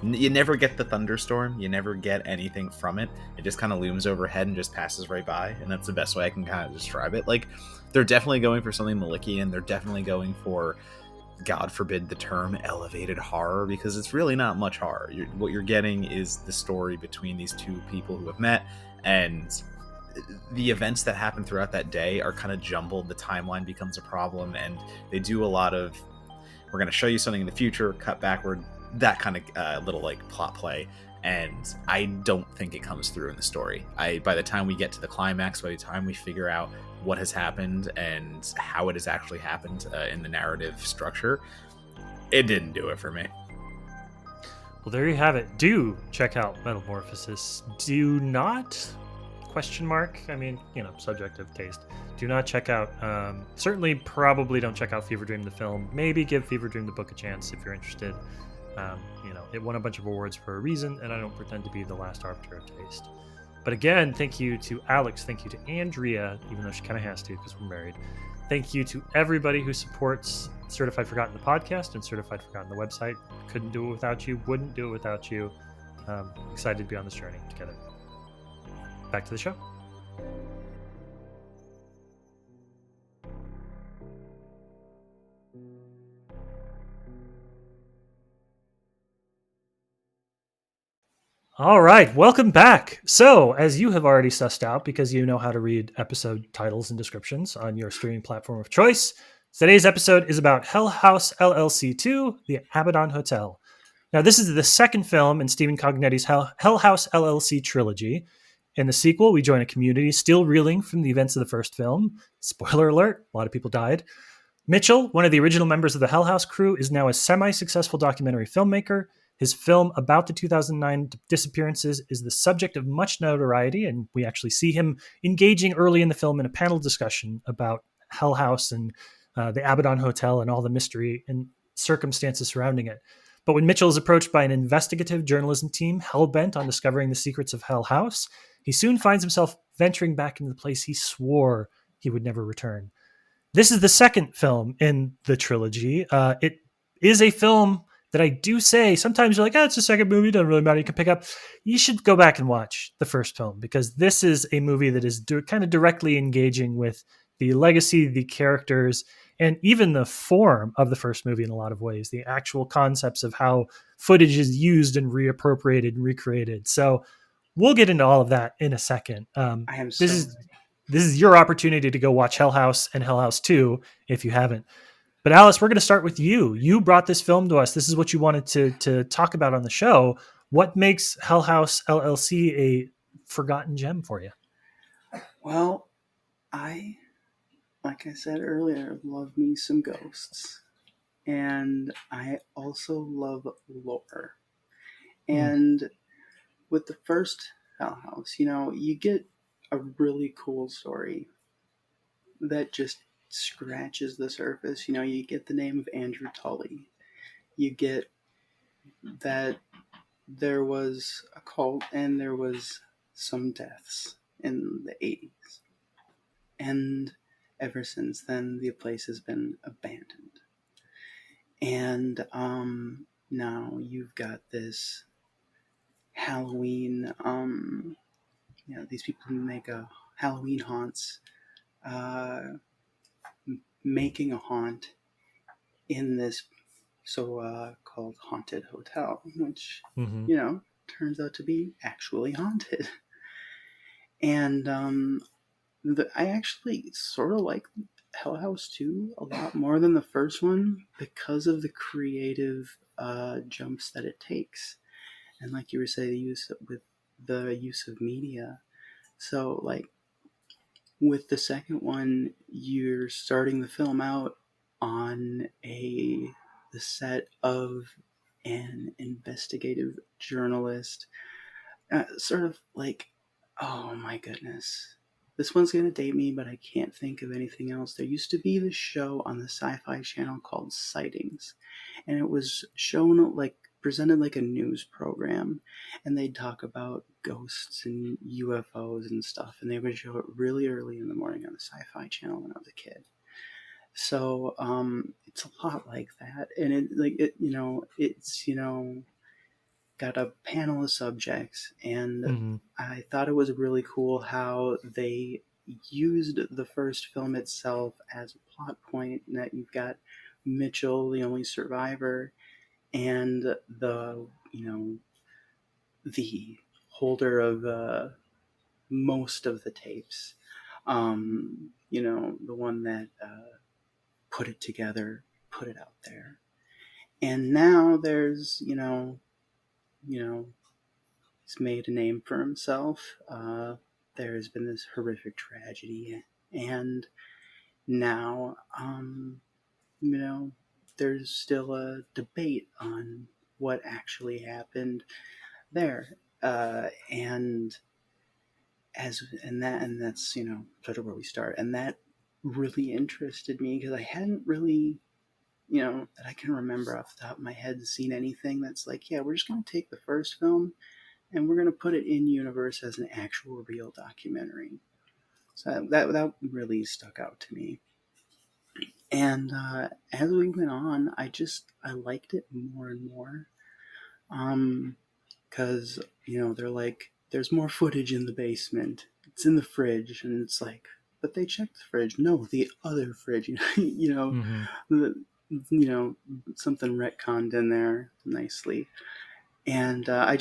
You never get the thunderstorm, you never get anything from it. It just kind of looms overhead and just passes right by, and that's the best way I can kind of describe it. Like, they're definitely going for something Malikian, they're definitely going for, God forbid the term, elevated horror, because it's really not much horror. What you're getting is the story between these two people who have met, and the events that happen throughout that day are kind of jumbled. The timeline becomes a problem, and they do a lot of, we're going to show you something in the future, cut backward, that kind of little like plot play, and I don't think it comes through in the story. By the time we get to the climax, by the time we figure out what has happened and how it has actually happened in the narrative structure, it didn't do it for me. Well, there you have it. Do check out Metamorphosis. Do not, question mark, I mean, subjective taste. Do not check out, certainly probably don't check out Fever Dream the film. Maybe give Fever Dream the book a chance if you're interested. It won a bunch of awards for a reason, and I don't pretend to be the last arbiter of taste. But again, thank you to Alex, thank you to Andrea, even though she kind of has to because we're married. Thank you to everybody who supports Certified Forgotten the podcast and Certified Forgotten the website. Couldn't do it without you, wouldn't do it without you. Excited to be on this journey together. Back to the show. All right, welcome back. So, as you have already sussed out, because you know how to read episode titles and descriptions on your streaming platform of choice, today's episode is about Hell House LLC 2, The Abaddon Hotel. Now, this is the second film in Stephen Cognetti's Hell House LLC trilogy. In the sequel, we join a community still reeling from the events of the first film. Spoiler alert, a lot of people died. Mitchell, one of the original members of the Hell House crew, is now a semi-successful documentary filmmaker. His film about the 2009 disappearances is the subject of much notoriety, and we actually see him engaging early in the film in a panel discussion about Hell House and the Abaddon Hotel and all the mystery and circumstances surrounding it. But when Mitchell is approached by an investigative journalism team hell-bent on discovering the secrets of Hell House, he soon finds himself venturing back into the place he swore he would never return. This is the second film in the trilogy. It is a film that I do say, sometimes you're like, it's a second movie, doesn't really matter, you can pick up. You should go back and watch the first film, because this is a movie that is kind of directly engaging with the legacy, the characters, and even the form of the first movie in a lot of ways, the actual concepts of how footage is used and reappropriated and recreated. So we'll get into all of that in a second. This is your opportunity to go watch Hell House and Hell House 2 if you haven't. But Alice, we're going to start with you. You brought this film to us. This is what you wanted to talk about on the show. What makes Hell House LLC a forgotten gem for you? Well, like I said earlier, love me some ghosts. And I also love lore. And with the first Hell House, you get a really cool story that just scratches the surface. You get the name of Andrew Tully. You get that there was a cult and there was some deaths in the 80s. And ever since then, the place has been abandoned. And now you've got this Halloween, these people who make Halloween haunts, making a haunt in this so-called haunted hotel, which, turns out to be actually haunted. And I actually sort of like Hell House 2 a lot more than the first one because of the creative jumps that it takes. And like you were saying, the use of media. So, like, with the second one, you're starting the film out on the set of an investigative journalist, sort of like, oh my goodness, this one's going to date me, but I can't think of anything else. There used to be this show on the Sci-Fi Channel called Sightings, and it was shown like presented like a news program, and they'd talk about ghosts and UFOs and stuff, and they would show it really early in the morning on the Sci-Fi Channel when I was a kid. So it's a lot like that, and it's got a panel of subjects, and Mm-hmm. I thought it was really cool how they used the first film itself as a plot point, and that you've got Mitchell, the only survivor, and the holder of most of the tapes. The one that put it together, put it out there. And now there's, he's made a name for himself. There's been this horrific tragedy, and now, you know, there's still a debate on what actually happened there. And that's sort of where we start, and that really interested me because I hadn't really that I can remember off the top of my head seen anything that's like, yeah, we're just going to take the first film and we're going to put it in universe as an actual real documentary. So that really stuck out to me. And as we went on, I liked it more and more. Because they're like, there's more footage in the basement. It's in the fridge, and it's like, but they checked the fridge. No, the other fridge. Mm-hmm. The, something retconned in there nicely. And I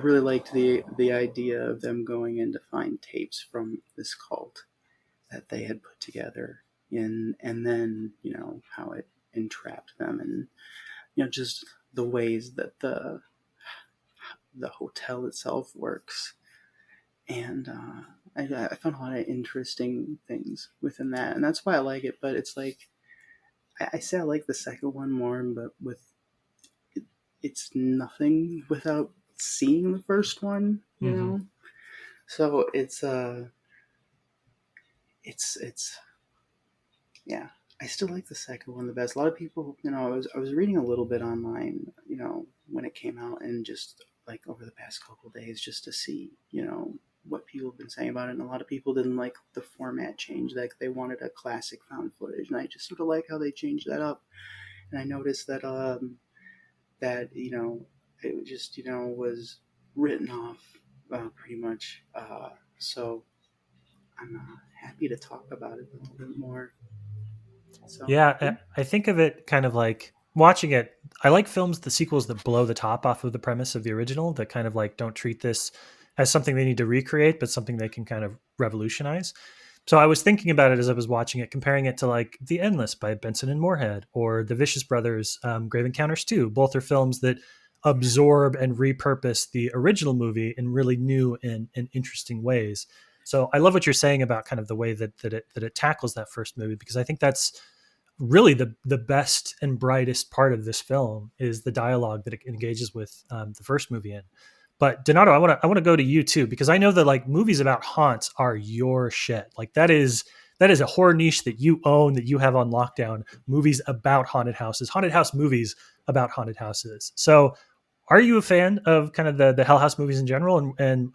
really liked the idea of them going in to find tapes from this cult that they had put together, and then how it entrapped them, and just the ways that the hotel itself works. And I found a lot of interesting things within that, and that's why I like it. But it's like I say I like the second one more, but it's nothing without seeing the first one, Mm-hmm. So it's yeah. I still like the second one the best. A lot of people, I was reading a little bit online, when it came out, and just like over the past couple of days, just to see, what people have been saying about it. And a lot of people didn't like the format change, like they wanted a classic found footage, and I just sort of like how they changed that up. And I noticed that it just was written off pretty much. So I'm happy to talk about it a little bit more. So Yeah, yeah. I think of it kind of like watching it. I like films, the sequels that blow the top off of the premise of the original, that kind of like don't treat this as something they need to recreate, but something they can kind of revolutionize. So I was thinking about it as I was watching it, comparing it to like The Endless by Benson and Moorhead, or The Vicious Brothers, Grave Encounters 2. Both are films that absorb and repurpose the original movie in really new and interesting ways. So I love what you're saying about kind of the way that it tackles that first movie, because I think that's really the best and brightest part of this film is the dialogue that it engages with the first movie in. But Donato, I want to go to you too, because I know that like movies about haunts are your shit. Like that is a horror niche that you own, that you have on lockdown. Movies about haunted houses, haunted house movies about haunted houses. So, are you a fan of kind of the Hell House movies in general, and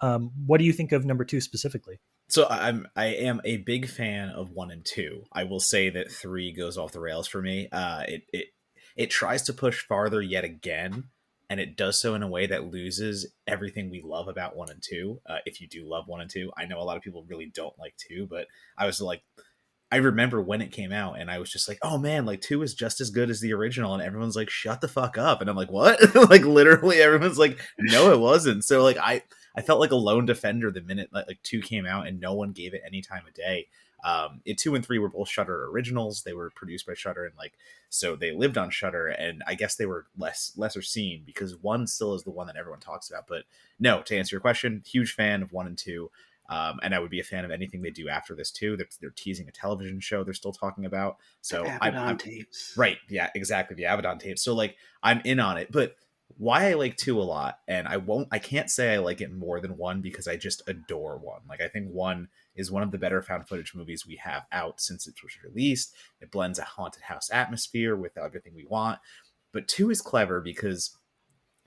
what do you think of number two specifically? So I am a big fan of 1 and 2. I will say that 3 goes off the rails for me. It tries to push farther yet again, and it does so in a way that loses everything we love about 1 and 2. If you do love 1 and 2, I know a lot of people really don't like 2, but I was like, I remember when it came out, and I was just like, "Oh man, like 2 is just as good as the original," and everyone's like, "Shut the fuck up!" And I'm like, "What?" Like literally, everyone's like, "No, it wasn't." So like, I felt like a lone defender the minute like 2 came out, and no one gave it any time of day. 2 and 3 were both Shutter originals. They were produced by Shutter, and like so they lived on Shutter, and I guess they were lesser seen because 1 still is the one that everyone talks about. But no, to answer your question, huge fan of 1 and 2. And I would be a fan of anything they do after this too. They're teasing a television show they're still talking about. The So Abaddon I'm tapes. right. Yeah, exactly. The Abaddon tapes. So like I'm in on it. But why I like 2 a lot, and I can't say I like it more than 1 because I just adore 1. Like I think 1 is one of the better found footage movies we have out since it was released. It blends a haunted house atmosphere with everything we want. But 2 is clever because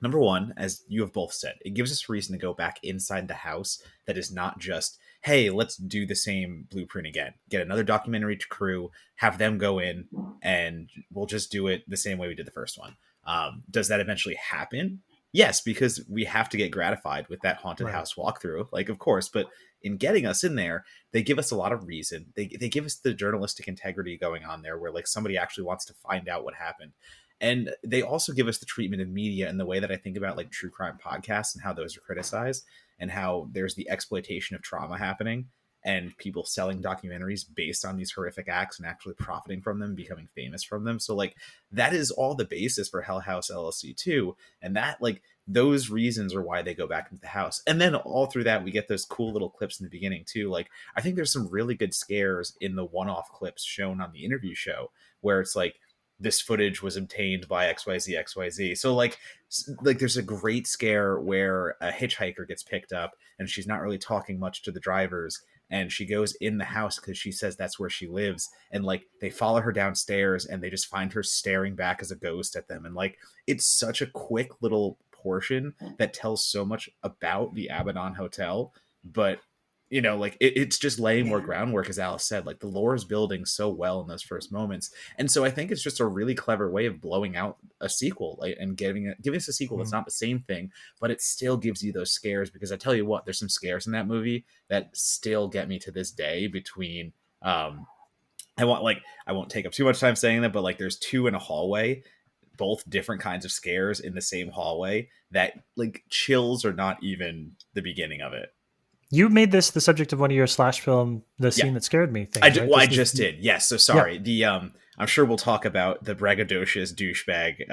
number one, as you have both said, it gives us a reason to go back inside the house that is not just, hey, let's do the same blueprint again. Get another documentary crew, have them go in, and we'll just do it the same way we did the first one. Does that eventually happen? Yes, because we have to get gratified with that haunted Right. house walkthrough, like, of course. But in getting us in there, they give us a lot of reason. They give us the journalistic integrity going on there, where like somebody actually wants to find out what happened. And they also give us the treatment of media in the way that I think about like true crime podcasts and how those are criticized, and how there's the exploitation of trauma happening and people selling documentaries based on these horrific acts and actually profiting from them, becoming famous from them. So like that is all the basis for Hell House LLC 2. And that like those reasons are why they go back into the house. And then all through that, we get those cool little clips in the beginning too. Like I think there's some really good scares in the one-off clips shown on the interview show where it's like, this footage was obtained by XYZ. So like there's a great scare where a hitchhiker gets picked up and she's not really talking much to the drivers, and she goes in the house because she says that's where she lives, and like they follow her downstairs and they just find her staring back as a ghost at them. And like it's such a quick little portion that tells so much about the Abaddon Hotel, but you know, like it's just laying more groundwork, as Alice said. Like the lore is building so well in those first moments, and so I think it's just a really clever way of blowing out a sequel, like, and giving us a sequel that's not the same thing, but it still gives you those scares. Because I tell you what, there's some scares in that movie that still get me to this day. Between I won't take up too much time saying that, but like there's two in a hallway, both different kinds of scares in the same hallway, that like chills are not even the beginning of it. You made this the subject of one of your slash film, the scene that scared me. Things, right? I just did. Yes. So sorry. The I'm sure we'll talk about the braggadocious douchebag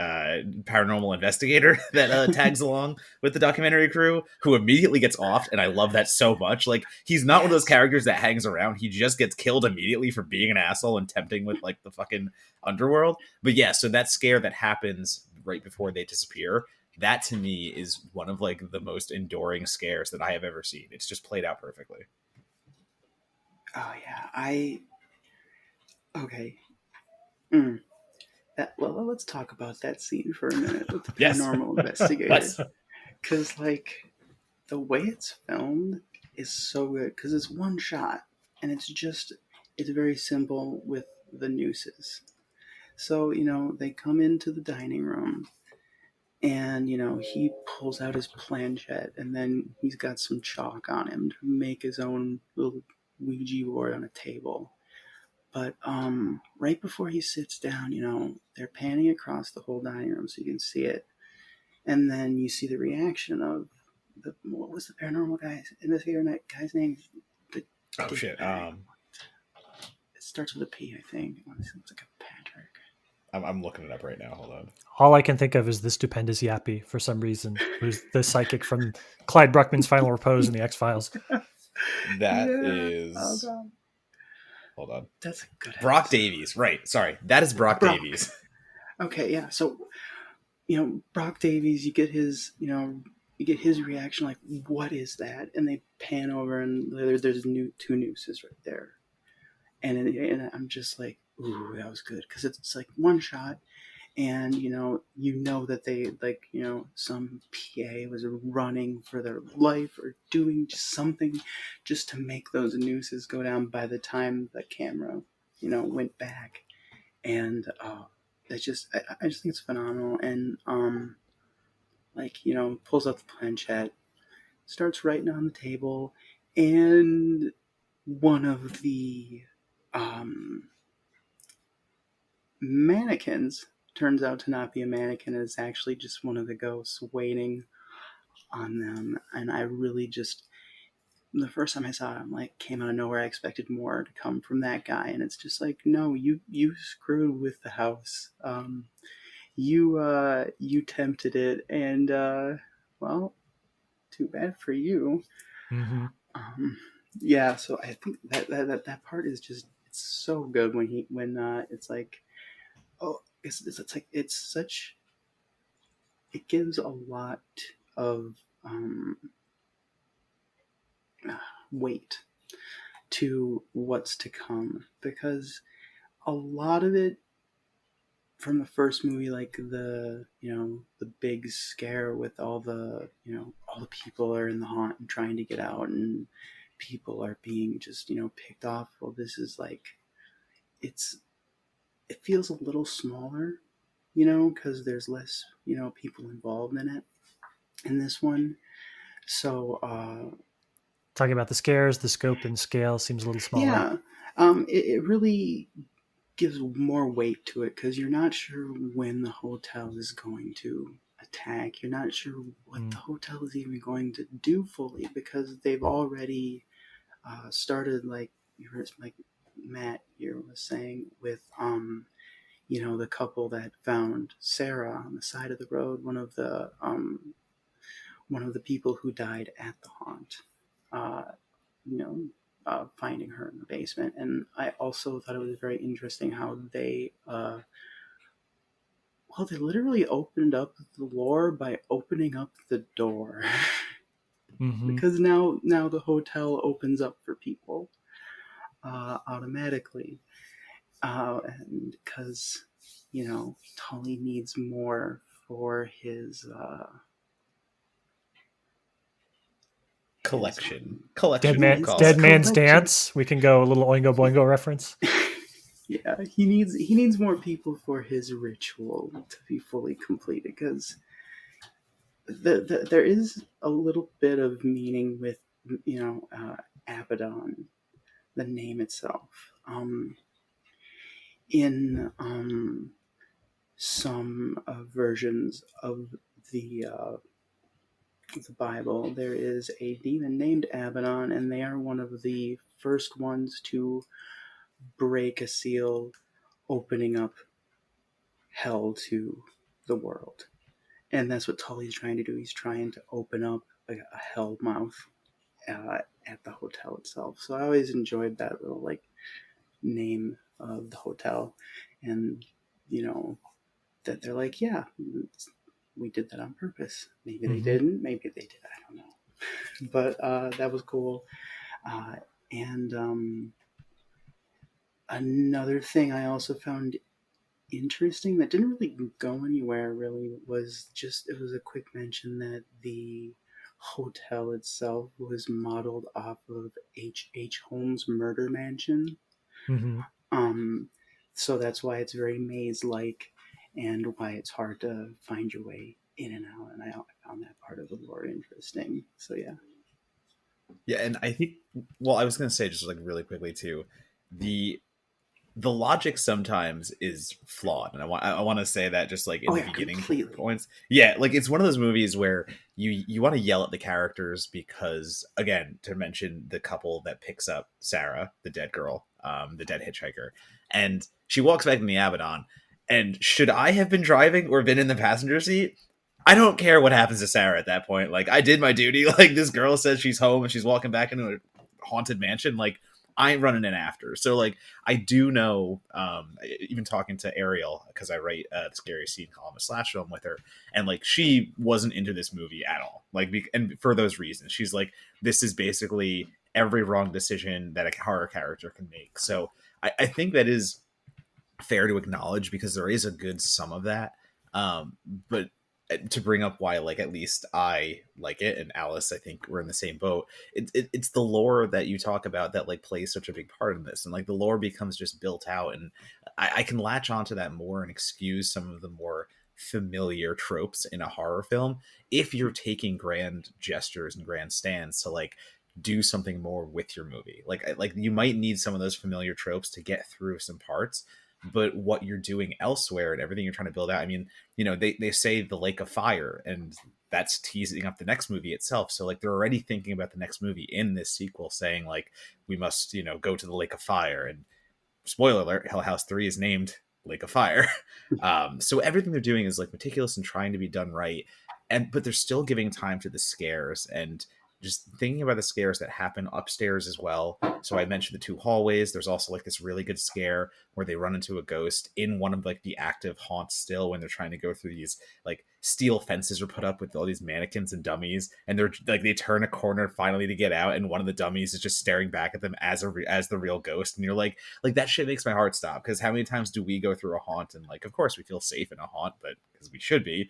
paranormal investigator that tags along with the documentary crew, who immediately gets offed, and I love that so much. Like he's not one of those characters that hangs around. He just gets killed immediately for being an asshole and tempting with like the fucking underworld. But yeah, so that scare that happens right before they disappear, that to me is one of like the most enduring scares that I have ever seen. It's just played out perfectly. Oh yeah, okay. Well, let's talk about that scene for a minute with the paranormal investigator. Because like the way it's filmed is so good, because it's one shot and it's very simple with the nooses. So they come into the dining room, and he pulls out his planchette, and then he's got some chalk on him to make his own little Ouija board on a table. But right before he sits down, they're panning across the whole dining room so you can see it, and then you see the reaction of what was the paranormal guy's name? Oh shit! It starts with a P, I think. It's like a Patrick. I'm looking it up right now. Hold on. All I can think of is the stupendous Yappy for some reason, who's the psychic from Clyde Bruckman's Final Repose in the X-Files. That is. Oh god. Hold on. That's a good Brock Davies. Right. Sorry. That is Brock Davies. Okay, yeah. So, Brock Davies, you get his reaction, like, what is that? And they pan over, and there's two nooses right there. And I'm just like, ooh, that was good. Because it's like one shot, and, that they, like, some PA was running for their life or doing something just to make those nooses go down by the time the camera, went back. And I just think it's phenomenal. And pulls out the planchette, starts writing on the table, and one of the mannequins turns out to not be a mannequin. It's actually just one of the ghosts waiting on them. And I really just, the first time I saw it, I'm like, came out of nowhere. I expected more to come from that guy, and it's just like, no, you screwed with the house. You tempted it, and well, too bad for you. Mm-hmm. Yeah, so I think that part is just, it's so good when it's like, oh, it's like, it's such, it gives a lot of weight to what's to come, because a lot of it from the first movie, like the big scare with all the all the people are in the haunt and trying to get out, and people are being just picked off. Well, this is like it's it feels a little smaller, because there's less people involved in it in this one. So Talking about the scares, the scope and scale seems a little smaller. yeah, it really gives more weight to it because you're not sure when the hotel is going to attack. You're not sure what the hotel is even going to do fully because they've already started, like you heard, like Matt here was saying, with the couple that found Sarah on the side of the road, one of the people who died at the haunt. Uh, you know, finding her in the basement. And I also thought it was very interesting how they literally opened up the lore by opening up the door. Mm-hmm. Because now the hotel opens up for people automatically. And because, Tully needs more for his Collection. Dead Man's collection. Dance. We can go a little Oingo Boingo reference. Yeah, he needs more people for his ritual to be fully completed because there is a little bit of meaning with Abaddon, the name itself. In some versions of the Bible, there is a demon named Abaddon, and they are one of the first ones to break a seal, opening up hell to the world. And that's what Tully's trying to do. He's trying to open up a hell mouth at the hotel itself. So I always enjoyed that little name of the hotel, and that they're like, yeah, we did that on purpose. Maybe they didn't. Maybe they did. I don't know. But that was cool. And another thing I also found interesting that didn't really go anywhere really was just it was a quick mention that the hotel itself was modeled off of H. Holmes' murder mansion. Mm-hmm. So that's why it's very maze like and why it's hard to find your way in and out, and I found that part of the lore interesting. So yeah. Yeah, and I think, well, I was going to say just like really quickly too, the logic sometimes is flawed, and I want to say that just like in the beginning completely. points. Yeah, like it's one of those movies where you want to yell at the characters because, again, to mention the couple that picks up Sarah, the dead girl, the dead hitchhiker, and she walks back in the Abaddon, and should I have been driving or been in the passenger seat? I don't care what happens to Sarah at that point. Like, I did my duty. Like, this girl says she's home and she's walking back into a haunted mansion. Like, I ain't running in after. So, like, I do know, even talking to Ariel, because I write the Scary Scene column, a slash film with her, and, like, she wasn't into this movie at all. Like, and for those reasons. She's like, this is basically every wrong decision that a horror character can make. So, I think that is fair to acknowledge because there is a good sum of that. But to bring up why, like, at least I like it, and Alice, I think we're in the same boat. It's the lore that you talk about that like plays such a big part in this, and like the lore becomes just built out, and I can latch onto that more and excuse some of the more familiar tropes in a horror film if you're taking grand gestures and grand stands to like do something more with your movie. Like you might need some of those familiar tropes to get through some parts, but what you're doing elsewhere and everything you're trying to build out. I mean, they say the lake of fire, and that's teasing up the next movie itself. So like they're already thinking about the next movie in this sequel, saying like we must go to the lake of fire. And spoiler alert, Hell House 3 is named Lake of Fire. So everything they're doing is like meticulous and trying to be done right, but they're still giving time to the scares. And just thinking about the scares that happen upstairs as well. So I mentioned the two hallways. There's also like this really good scare where they run into a ghost in one of like the active haunts still, when they're trying to go through these like steel fences are put up with all these mannequins and dummies, and they're like they turn a corner finally to get out, and one of the dummies is just staring back at them as as the real ghost, and you're like that shit makes my heart stop, because how many times do we go through a haunt and like of course we feel safe in a haunt, but because we should be,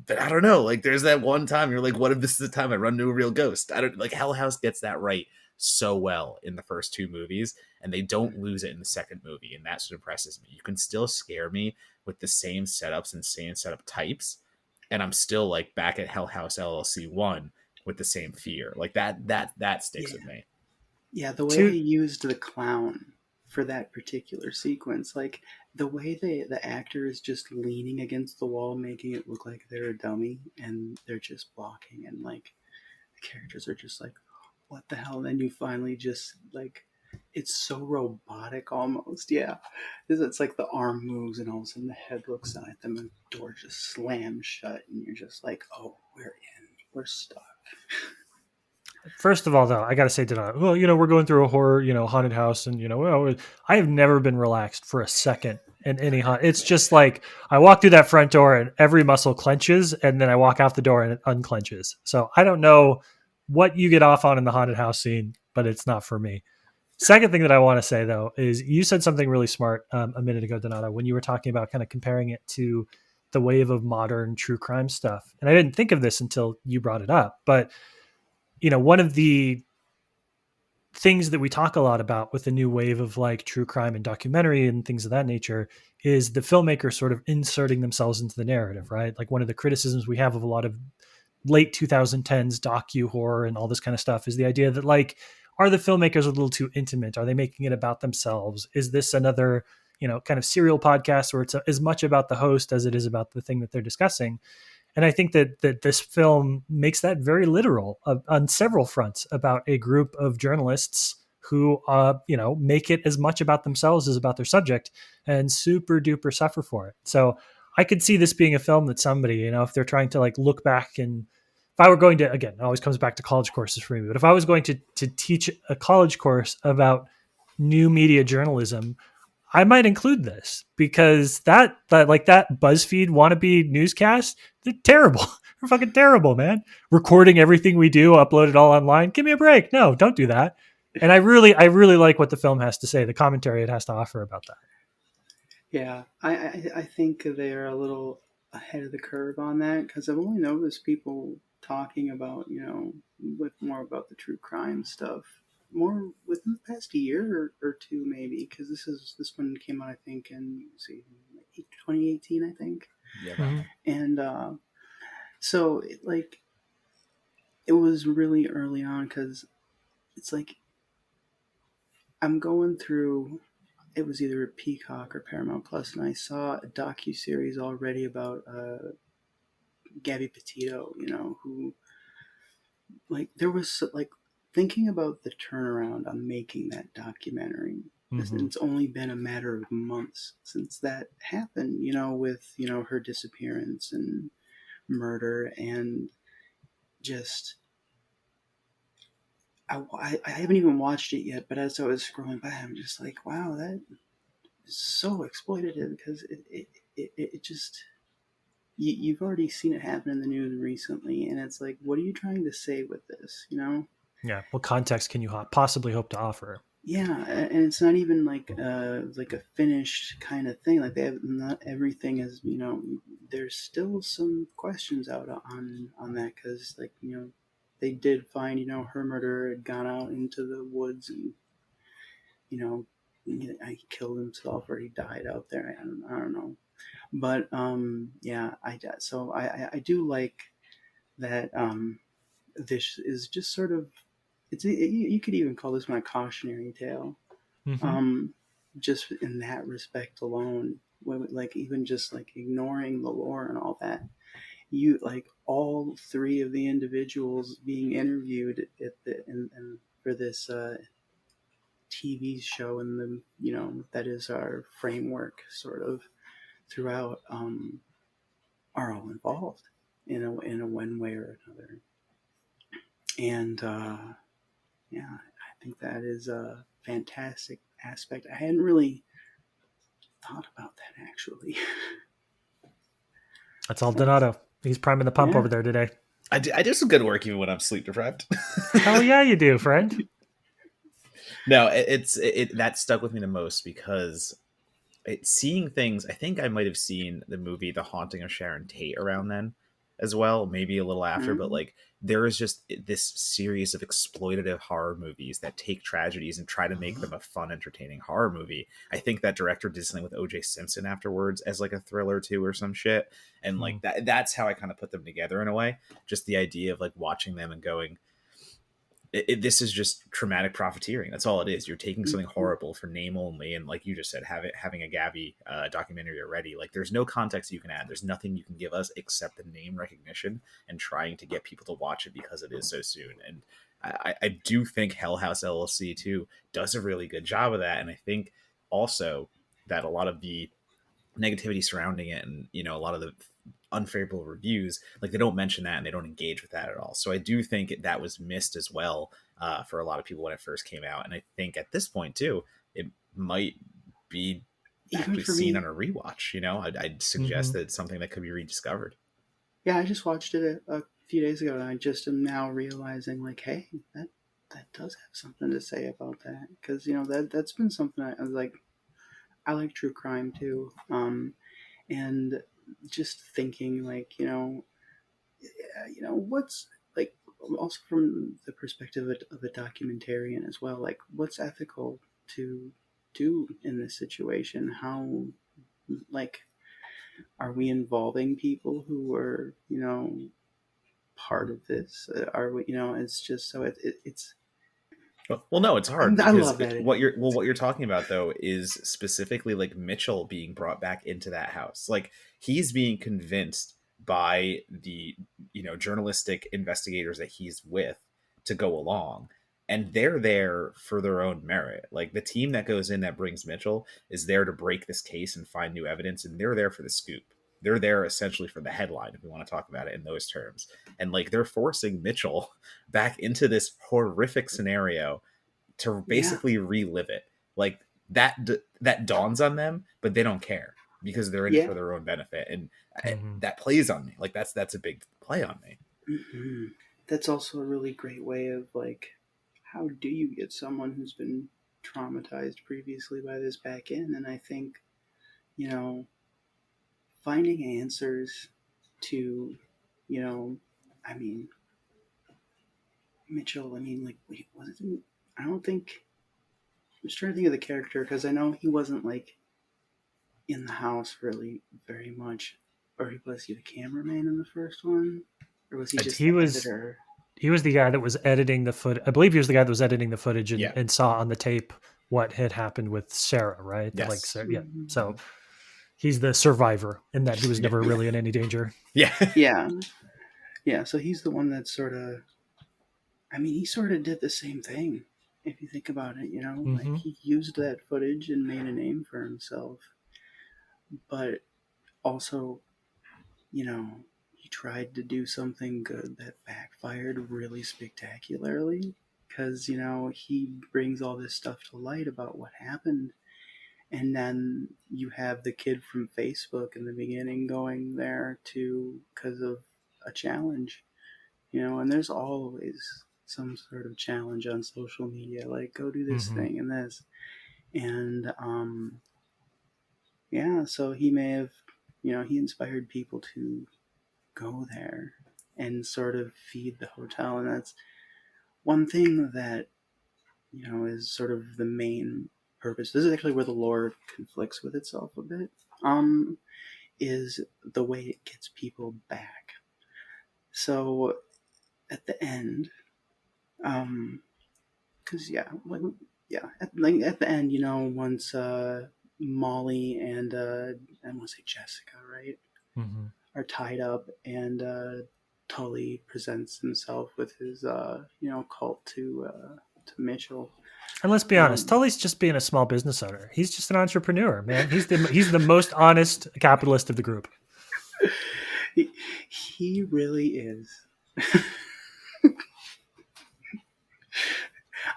but I don't know, like there's that one time you're like, what if this is the time I run into a real ghost? I don't like Hell House gets that right so well in the first two movies, and they don't lose it in the second movie, and that's what impresses me. You can still scare me with the same setups and same setup types, and I'm still like back at Hell House LLC 1 with the same fear. Like that sticks with me. Yeah, the way they Two, used the clown for that particular sequence, like the way the actor is just leaning against the wall, making it look like they're a dummy, and they're just blocking, and like the characters are just like, what the hell? And then you finally just like, it's so robotic almost. Yeah, it's like the arm moves, and all of a sudden the head looks down at them, and the door just slams shut, and you're just like, oh, we're stuck. First of all, though, I got to say, Donato, well, we're going through a horror, haunted house, and well, I have never been relaxed for a second in any haunt. It's just like I walk through that front door and every muscle clenches, and then I walk out the door and it unclenches. So I don't know what you get off on in the haunted house scene, but it's not for me. Second thing that I want to say, though, is you said something really smart a minute ago, Donato, when you were talking about kind of comparing it to the wave of modern true crime stuff. And I didn't think of this until you brought it up, but one of the things that we talk a lot about with the new wave of like true crime and documentary and things of that nature is the filmmaker sort of inserting themselves into the narrative, right? Like one of the criticisms we have of a lot of late 2010s docu horror and all this kind of stuff is the idea that like, are the filmmakers a little too intimate? Are they making it about themselves? Is this another, kind of serial podcast where it's as much about the host as it is about the thing that they're discussing? And I think that this film makes that very literal on several fronts about a group of journalists who, make it as much about themselves as about their subject and super duper suffer for it. So I could see this being a film that somebody, if they're trying to like look back, and if I were going to, again, it always comes back to college courses for me, but if I was going to teach a college course about new media journalism, I might include this because that like that BuzzFeed wannabe newscast, they're terrible. They're fucking terrible, man. Recording everything we do, upload it all online. Give me a break. No, don't do that. And I really like what the film has to say, the commentary it has to offer about that. Yeah, I think they're a little ahead of the curve on that, because I've only noticed people talking about, with more about the true crime stuff more within the past year or two, maybe, because this one came out, I think, in, let's see, 2018, I think. Yeah. Mm-hmm. And so it was really early on, because it's like I'm going through, it was either a Peacock or Paramount Plus, and I saw a docu series already about Gabby Petito. Who, like, there was like thinking about the turnaround on making that documentary. Mm-hmm. It's only been a matter of months since that happened. With her disappearance and murder, and just I haven't even watched it yet. But as I was scrolling by, I'm just like, wow, that so exploitative, because it just you've already seen it happen in the news recently, and it's like, what are you trying to say with this? Yeah. What context can you possibly hope to offer? Yeah, and it's not even like a finished kind of thing. Like, they have, not everything is, there's still some questions out on that, because like, they did find, her murderer had gone out into the woods, and you know, he killed himself or he died out there. I don't know. But yeah, I do like that. This is just sort of, you could even call this one a cautionary tale. Mm-hmm. Um, just in that respect alone, like even just like ignoring the lore and all that, you like all three of the individuals being interviewed at and for this TV show, and the that is our framework sort of throughout, are all involved in a one way or another. And yeah, I think that is a fantastic aspect. I hadn't really thought about that actually. That's all So Donato. He's priming the pump yeah, over there today. I do some good work even when I'm sleep deprived. Hell yeah, you do, friend. No, that stuck with me the most because seeing things. I think I might have seen the movie The Haunting of Sharon Tate around then as well, maybe a little after, but mm, like there is just this series of exploitative horror movies that take tragedies and try to make them a fun, entertaining horror movie. I think that director did something with OJ Simpson afterwards as like a thriller too or some shit. And Hmm. like that's how I kind of put them together in a way. Just the idea of like watching them and going, this is just traumatic profiteering. That's all it is. You're taking something mhm. horrible for name only, and like you just said, having a Gabby documentary already. Like, there's no context you can add. There's nothing you can give us except the name recognition and trying to get people to watch it because it is so soon. And I do think Hell House LLC too does a really good job of that, and I think also that a lot of the negativity surrounding it and a lot of the unfavorable reviews, like they don't mention that and they don't engage with that at all. So I do think that was missed as well for a lot of people when it first came out, and I think at this point too it might be Even actually for seen me, on a rewatch. I'd Hmm. suggest that it's something that could be rediscovered. yeah, I just watched it a few days ago, and I just am now realizing, like, hey, that does have something to say about that, because that's been something I was like. I like true crime too, and just thinking like what's like also from the perspective of a documentarian as well, like what's ethical to do in this situation? How like are we involving people who are part of this? Are we? It's just so it's. Well, no, it's hard I because love that what you're talking about though is specifically like Mitchell being brought back into that house. Like he's being convinced by the journalistic investigators that he's with to go along, and they're there for their own merit. Like the team that goes in that brings Mitchell is there to break this case and find new evidence, and they're there for the scoop. They're there essentially for the headline, if we want to talk about it in those terms. And like they're forcing Mitchell back into this horrific scenario to Yeah, basically relive it. Like that dawns on them, but they don't care because they're in it yeah. for their own benefit, and Hmm. that plays on me. Like that's a big play on me. Hmm. That's also a really great way of like, how do you get someone who's been traumatized previously by this back in? And I think you know finding answers to you know I mean Mitchell. I mean, like, wait, was it? I don't think. I'm just trying to think of the character because I know he wasn't like in the house really very much. Or was he the cameraman in the first one? Or was he just He the was editor? he was the guy that was editing the foot. I believe he was the guy that was editing the footage and, Yeah. and saw on the tape what had happened with Sarah, right? That like Yes. Sarah, yeah. So Mhm. he's the survivor in that he was Yeah. never Yeah, really in any danger. Yeah. yeah, yeah. So he's the one that sort of. I mean, he sort of did the same thing. If you think about it, like Hmm. he used that footage and made a name for himself, but also, he tried to do something good that backfired really spectacularly because, he brings all this stuff to light about what happened. And then you have the kid from Facebook in the beginning going there to because of a challenge, and there's always some sort of challenge on social media, like go do this Hmm. thing and this. And yeah, so he may have, he inspired people to go there and sort of feed the hotel. And that's one thing that, is sort of the main purpose. This is actually where the lore conflicts with itself a bit. Is the way it gets people back. So at the end, because at the end, once Molly and I want to say Jessica, right, Hmm. are tied up, and Tully presents himself with his cult to Mitchell. And let's be honest, Um, Tully's just being a small business owner. He's just an entrepreneur, man. He's the most honest capitalist of the group. he, he really is.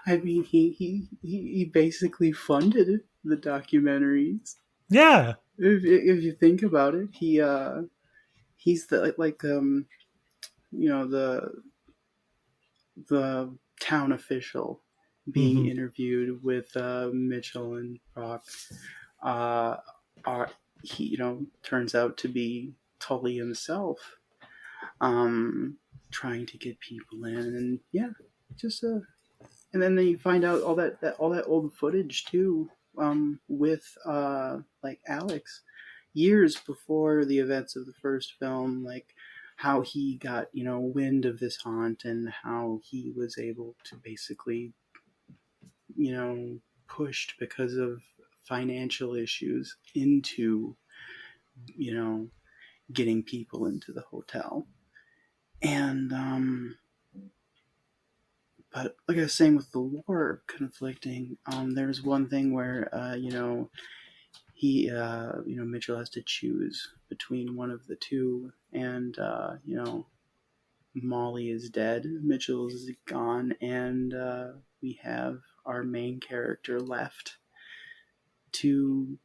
I mean, he basically funded the documentaries. Yeah. If you think about it, he's the like you know the town official being Hmm. interviewed with Mitchell and Brock. Uh, are he turns out to be Tully himself, um, trying to get people in, and yeah, just and then you find out all that old footage too, with like Alex, years before the events of the first film, like how he got wind of this haunt and how he was able to basically pushed because of financial issues into you know getting people into the hotel. And but like I was saying, with the lore conflicting, there's one thing where he Mitchell has to choose between one of the two, and Molly is dead, Mitchell's gone, and we have our main character left to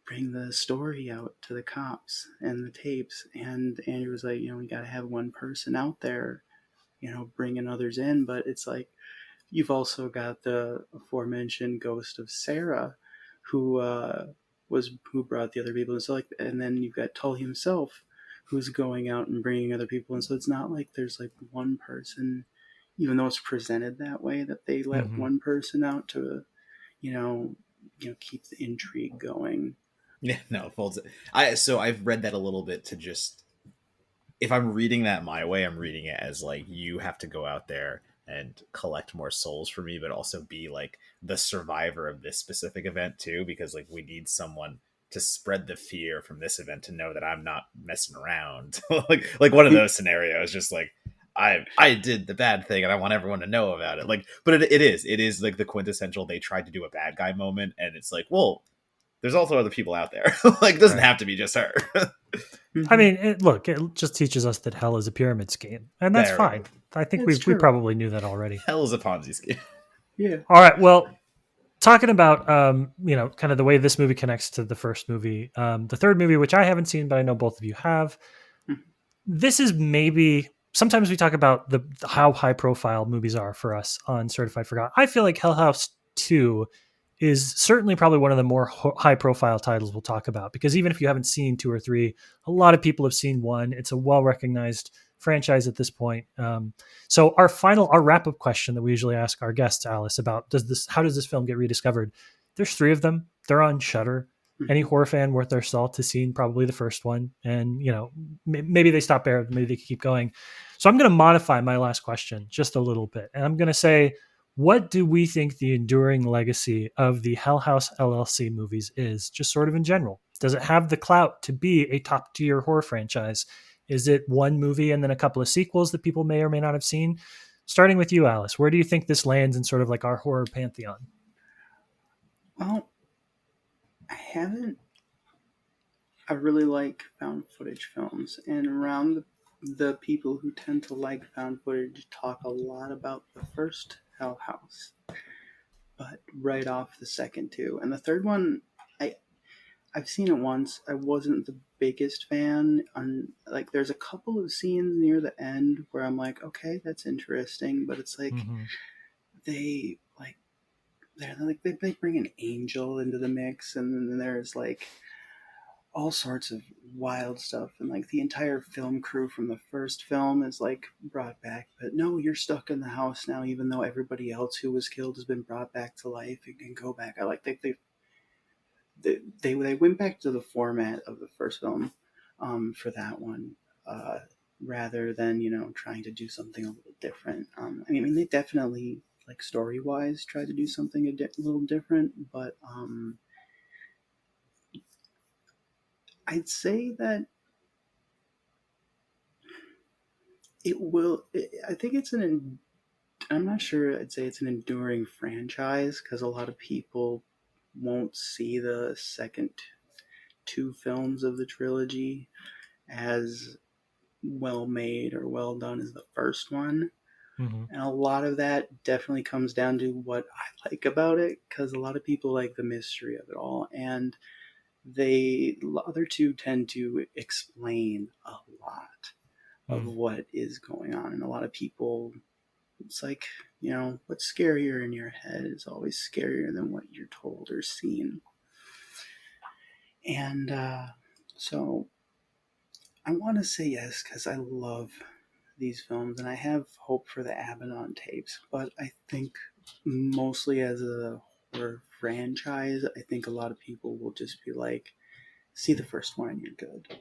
bring the story out to the cops and the tapes. And Andrew was like, we got to have one person out there, bringing others in. But it's like, you've also got the aforementioned ghost of Sarah, who who brought the other people, and so like, and then you've got Tully himself, who's going out and bringing other people, and so it's not like there's like one person, even though it's presented that way, that they let Hmm. one person out to you know keep the intrigue going. Yeah, no, folds. I've read that a little bit to just, if I'm reading that my way, I'm reading it as like you have to go out there and collect more souls for me, but also be like the survivor of this specific event too, because like we need someone to spread the fear from this event to know that I'm not messing around. Like one of those scenarios, just like I did the bad thing and I want everyone to know about it. Like, but it is like the quintessential they tried to do a bad guy moment, and it's like, well, there's also other people out there. Like, it doesn't Right. have to be just her. I Mm-hmm. mean, look, it just teaches us that hell is a pyramid scheme, and that's There we go. fine. I think It's we true. probably knew that already. Hell is a Ponzi scheme. Yeah. All right. Well, talking about kind of the way this movie connects to the first movie, the third movie, which I haven't seen, but I know both of you have. This is maybe sometimes we talk about the how high profile movies are for us on Certified Forgot. I feel like Hell House 2 is certainly probably one of the more high profile titles we'll talk about, because even if you haven't seen 2 or 3, a lot of people have seen 1. It's a well recognized franchise at this point. So our wrap up question that we usually ask our guests, Alice, about how does this film get rediscovered? There's 3 of them. They're on Shudder. Any Mm-hmm. horror fan worth their salt has seen probably the first one, and maybe they stop there, maybe they keep going. So I'm going to modify my last question just a little bit, and I'm going to say, what do we think the enduring legacy of the Hell House LLC movies is, just sort of in general? Does it have the clout to be a top tier horror franchise? Is it one movie and then a couple of sequels that people may or may not have seen? Starting with you, Alice, where do you think this lands in sort of like our horror pantheon? Well, I haven't. I really like found footage films, and around the people who tend to like found footage talk a lot about the first Hell House, but right off the second two, and the third one, I I've seen it once. I wasn't the biggest fan. On like, there's a couple of scenes near the end where I'm like, okay, that's interesting, but it's like Mm-hmm. they like they bring an angel into the mix, and then there's like all sorts of wild stuff, and like the entire film crew from the first film is like brought back, but no, you're stuck in the house now, even though everybody else who was killed has been brought back to life and can go back. I like they went back to the format of the first film, for that one, uh, rather than trying to do something a little different. I mean, they definitely, like, story wise, tried to do something little different, but I'd say that I think it's I'm not sure I'd say it's an enduring franchise, because a lot of people won't see the second two films of the trilogy as well made or well done as the first one. Mm-hmm. And a lot of that definitely comes down to what I like about it, because a lot of people like the mystery of it all, and the other two tend to explain a lot of Mm. what is going on, and a lot of people, it's like, what's scarier in your head is always scarier than what you're told or seen. And so I want to say yes because I love these films and I have hope for the Abaddon tapes, but I think mostly as a horror franchise, I think a lot of people will just be like, see the first one and you're good.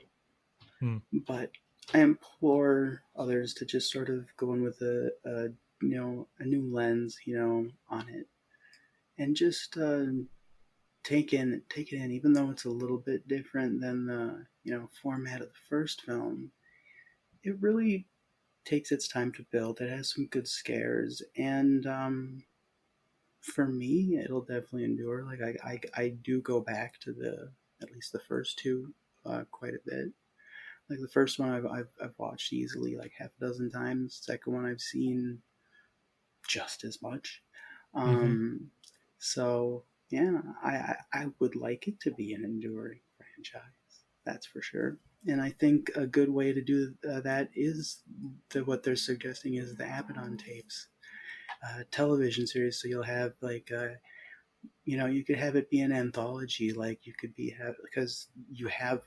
Mm. But I implore others to just sort of go in with a new lens, on it, and just take it in, even though it's a little bit different than the format of the first film. It really takes its time to build. It has some good scares, and for me, it'll definitely endure. Like I do go back to the at least the first two quite a bit. Like the first one, I've watched easily like half a dozen times. Second one, I've seen just as much. Mm-hmm. Um, so yeah, I would like it to be an enduring franchise. That's for sure. And I think a good way to do that is what they're suggesting is the Abaddon tapes, television series. So you'll have like you could have it be an anthology, like you could be have because you have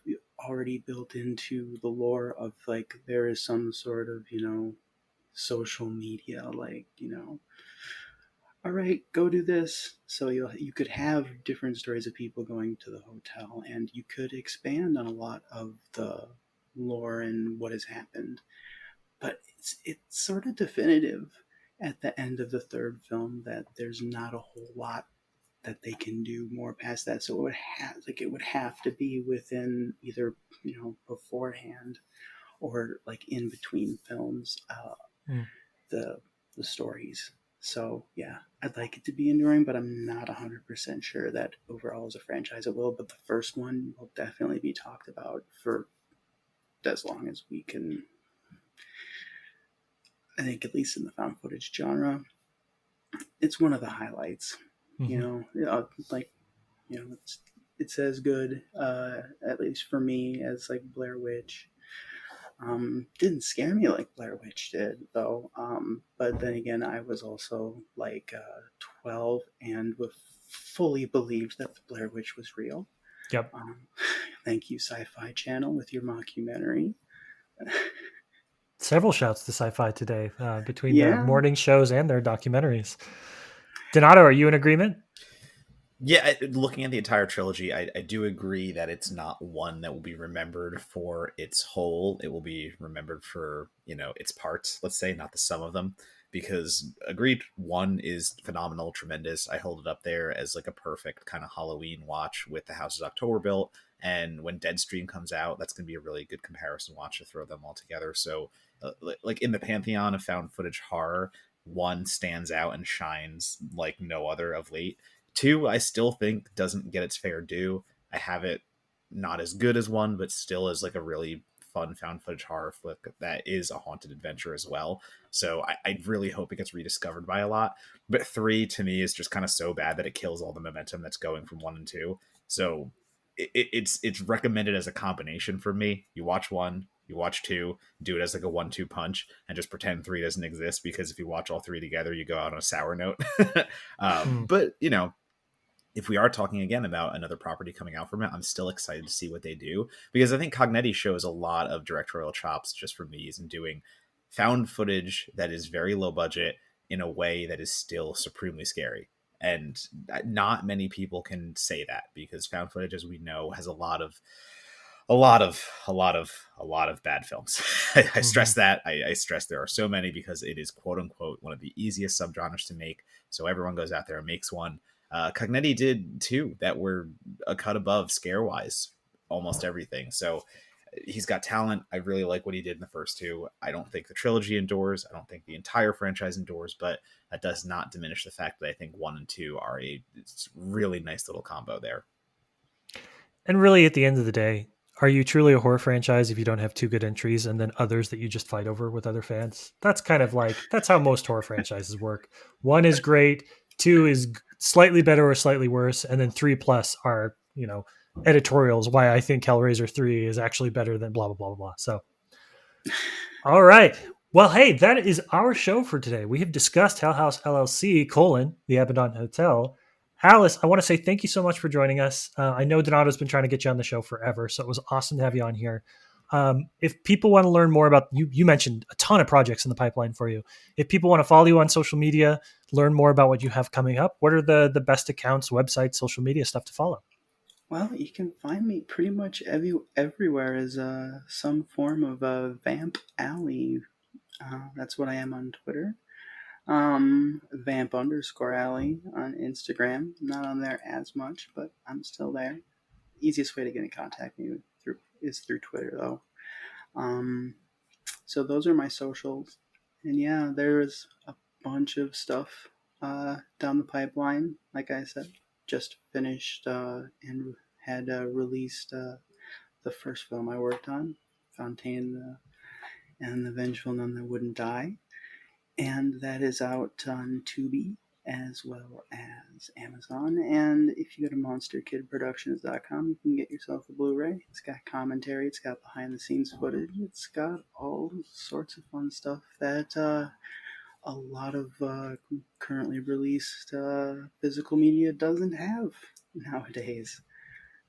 already built into the lore of like there is some sort of social media, like all right, go do this. So you could have different stories of people going to the hotel, and you could expand on a lot of the lore and what has happened. But it's sort of definitive at the end of the third film that there's not a whole lot that they can do more past that. So it would have to be within either beforehand or like in between films, Mm. the the stories. So yeah, I'd like it to be enduring, but I'm not 100% sure that overall as a franchise it will. But the first one will definitely be talked about for as long as we can. I think at least in the found footage genre, it's one of the highlights. Mm-hmm. Like it's as good, at least for me, as like Blair Witch. Didn't scare me like Blair Witch did, though. But then again, I was also like 12 and fully believed that the Blair Witch was real. Yep. Um, Thank you, Sci Fi Channel, with your mockumentary. Several shouts to Sci-Fi today between their Yeah, morning shows and their documentaries. Donato, are you in agreement? Yeah, looking at the entire trilogy, I do agree that it's not one that will be remembered for its whole. It will be remembered for, its parts, let's say, not the sum of them. Because agreed, one is phenomenal, tremendous. I hold it up there as like a perfect kind of Halloween watch with the houses October built. And when Deadstream comes out, that's going to be a really good comparison watch to throw them all together. So, like in the pantheon of found footage horror, one stands out and shines like no other of late. Two, I still think doesn't get its fair due. I have it not as good as one, but still is like a really fun found footage horror flick that is a haunted adventure as well. So I really hope it gets rediscovered by a lot. But three to me is just kind of so bad that it kills all the momentum that's going from one and two. So it's recommended as a combination for me. You watch one, you watch two, do it as like a 1-2 punch, and just pretend three doesn't exist, because if you watch all three together, you go out on a sour note. Mm. But if we are talking again about another property coming out from it, I'm still excited to see what they do, because I think Cognetti shows a lot of directorial chops just from these and doing found footage that is very low budget in a way that is still supremely scary. And not many people can say that, because found footage, as we know, has a lot of bad films. I Mm-hmm. stress that. I stress there are so many, because it is quote unquote one of the easiest subgenres to make. So everyone goes out there and makes one. Cognetti did two that were a cut above scare wise, almost everything. So he's got talent. I really like what he did in the first two. I don't think the trilogy endures. I don't think the entire franchise endures, but that does not diminish the fact that I think one and two are a really nice little combo there. And really, at the end of the day, are you truly a horror franchise if you don't have two good entries and then others that you just fight over with other fans? That's kind of like, that's how most horror franchises work. One is great, two is slightly better or slightly worse, and then 3+ are, editorials why I think Hellraiser 3 is actually better than blah, blah, blah, blah. So, all right. Well, hey, that is our show for today. We have discussed Hell House LLC, the Abaddon Hotel. Alice, I want to say thank you so much for joining us. I know Donato's been trying to get you on the show forever, so it was awesome to have you on here. If people want to learn more about you mentioned a ton of projects in the pipeline for you. If people want to follow you on social media, learn more about what you have coming up, what are the best accounts, websites, social media stuff to follow? Well, you can find me pretty much everywhere as some form of Vamp Alley. That's what I am on Twitter. Vamp_alley on Instagram. I'm not on there as much, but I'm still there. Easiest way to get in contact with me is through Twitter, though. So those are my socials. And yeah, there's a bunch of stuff down the pipeline. Like I said, just finished and had released the first film I worked on, Fontaine and the Vengeful Nun That Wouldn't Die. And that is out on Tubi as well as Amazon. And if you go to monsterkidproductions.com, you can get yourself a Blu-ray. It's got commentary, it's got behind-the-scenes footage, it's got all sorts of fun stuff that a lot of currently released physical media doesn't have nowadays.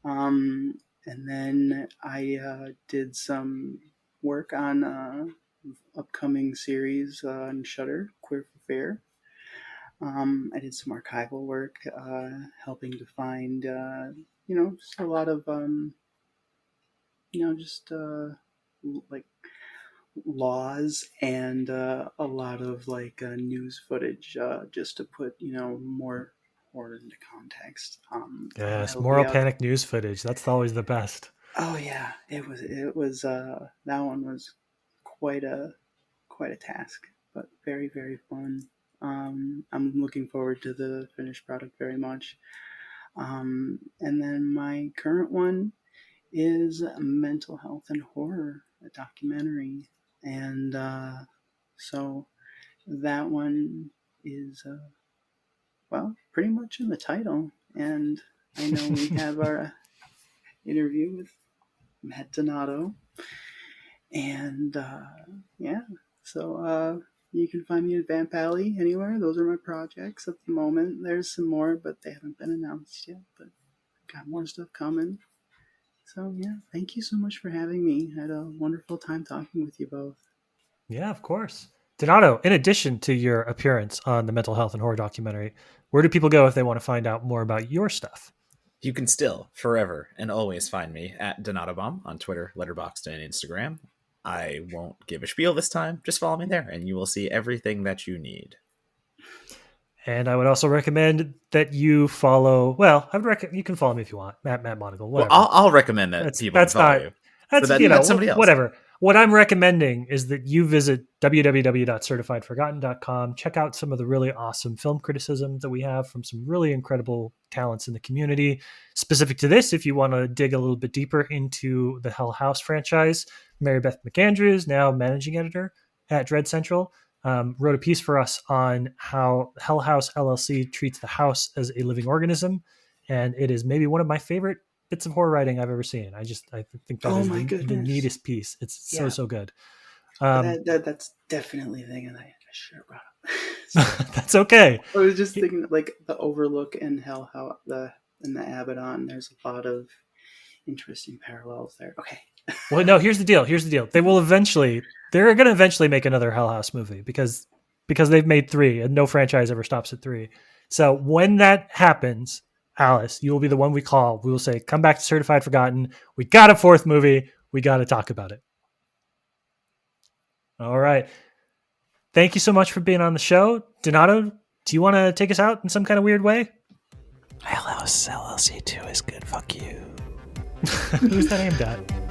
And then I did some work on upcoming series on Shudder, Queer for Fair. I did some archival work, helping to find, just a lot of, like laws and a lot of news footage, just to put, more horror into context. Yes, Moral Panic news footage. That's always the best. Oh yeah, it was that one was quite a task, but very, very fun. I'm looking forward to the finished product very much. And then my current one is Mental Health and Horror, a documentary. And so that one is, pretty much in the title. And I know we have our interview with Matt Donato. And so you can find me at Vamp Alley anywhere. Those are my projects at the moment. There's some more, but they haven't been announced yet. But got more stuff coming. So yeah, thank you so much for having me. I had a wonderful time talking with you both. Yeah, of course. Donato, in addition to your appearance on the Mental Health and Horror documentary, where do people go if they want to find out more about your stuff? You can still, forever, and always find me at Donatobomb on Twitter, Letterboxd, and Instagram. I won't give a spiel this time. Just follow me there, and you will see everything that you need. And I would also recommend that you follow. Well, you can follow me if you want, Matt Monagle. Whatever. Well, I'll recommend that people follow you. That's somebody else. Whatever. What I'm recommending is that you visit www.certifiedforgotten.com. Check out some of the really awesome film criticism that we have from some really incredible talents in the community. Specific to this, if you want to dig a little bit deeper into the Hell House franchise, Mary Beth McAndrews, now managing editor at Dread Central, wrote a piece for us on how Hell House LLC treats the house as a living organism. And it is maybe one of my favorite bits of horror writing I've ever seen. I think that is the neatest piece. It's so good. That's definitely a thing, and I should have brought up. That's okay. I was just thinking, like the Overlook and Hell House, and the Abaddon. There's a lot of interesting parallels there. Okay. Well, no. Here's the deal. They're going to eventually make another Hell House movie because they've made 3, and no franchise ever stops at 3. So when that happens, Alice, you will be the one we call. We will say, come back to Certified Forgotten. We got a 4th movie. We got to talk about it. All right. Thank you so much for being on the show. Donato, do you want to take us out in some kind of weird way? Hell House LLC 2 is good. Fuck you. Who's that aimed at?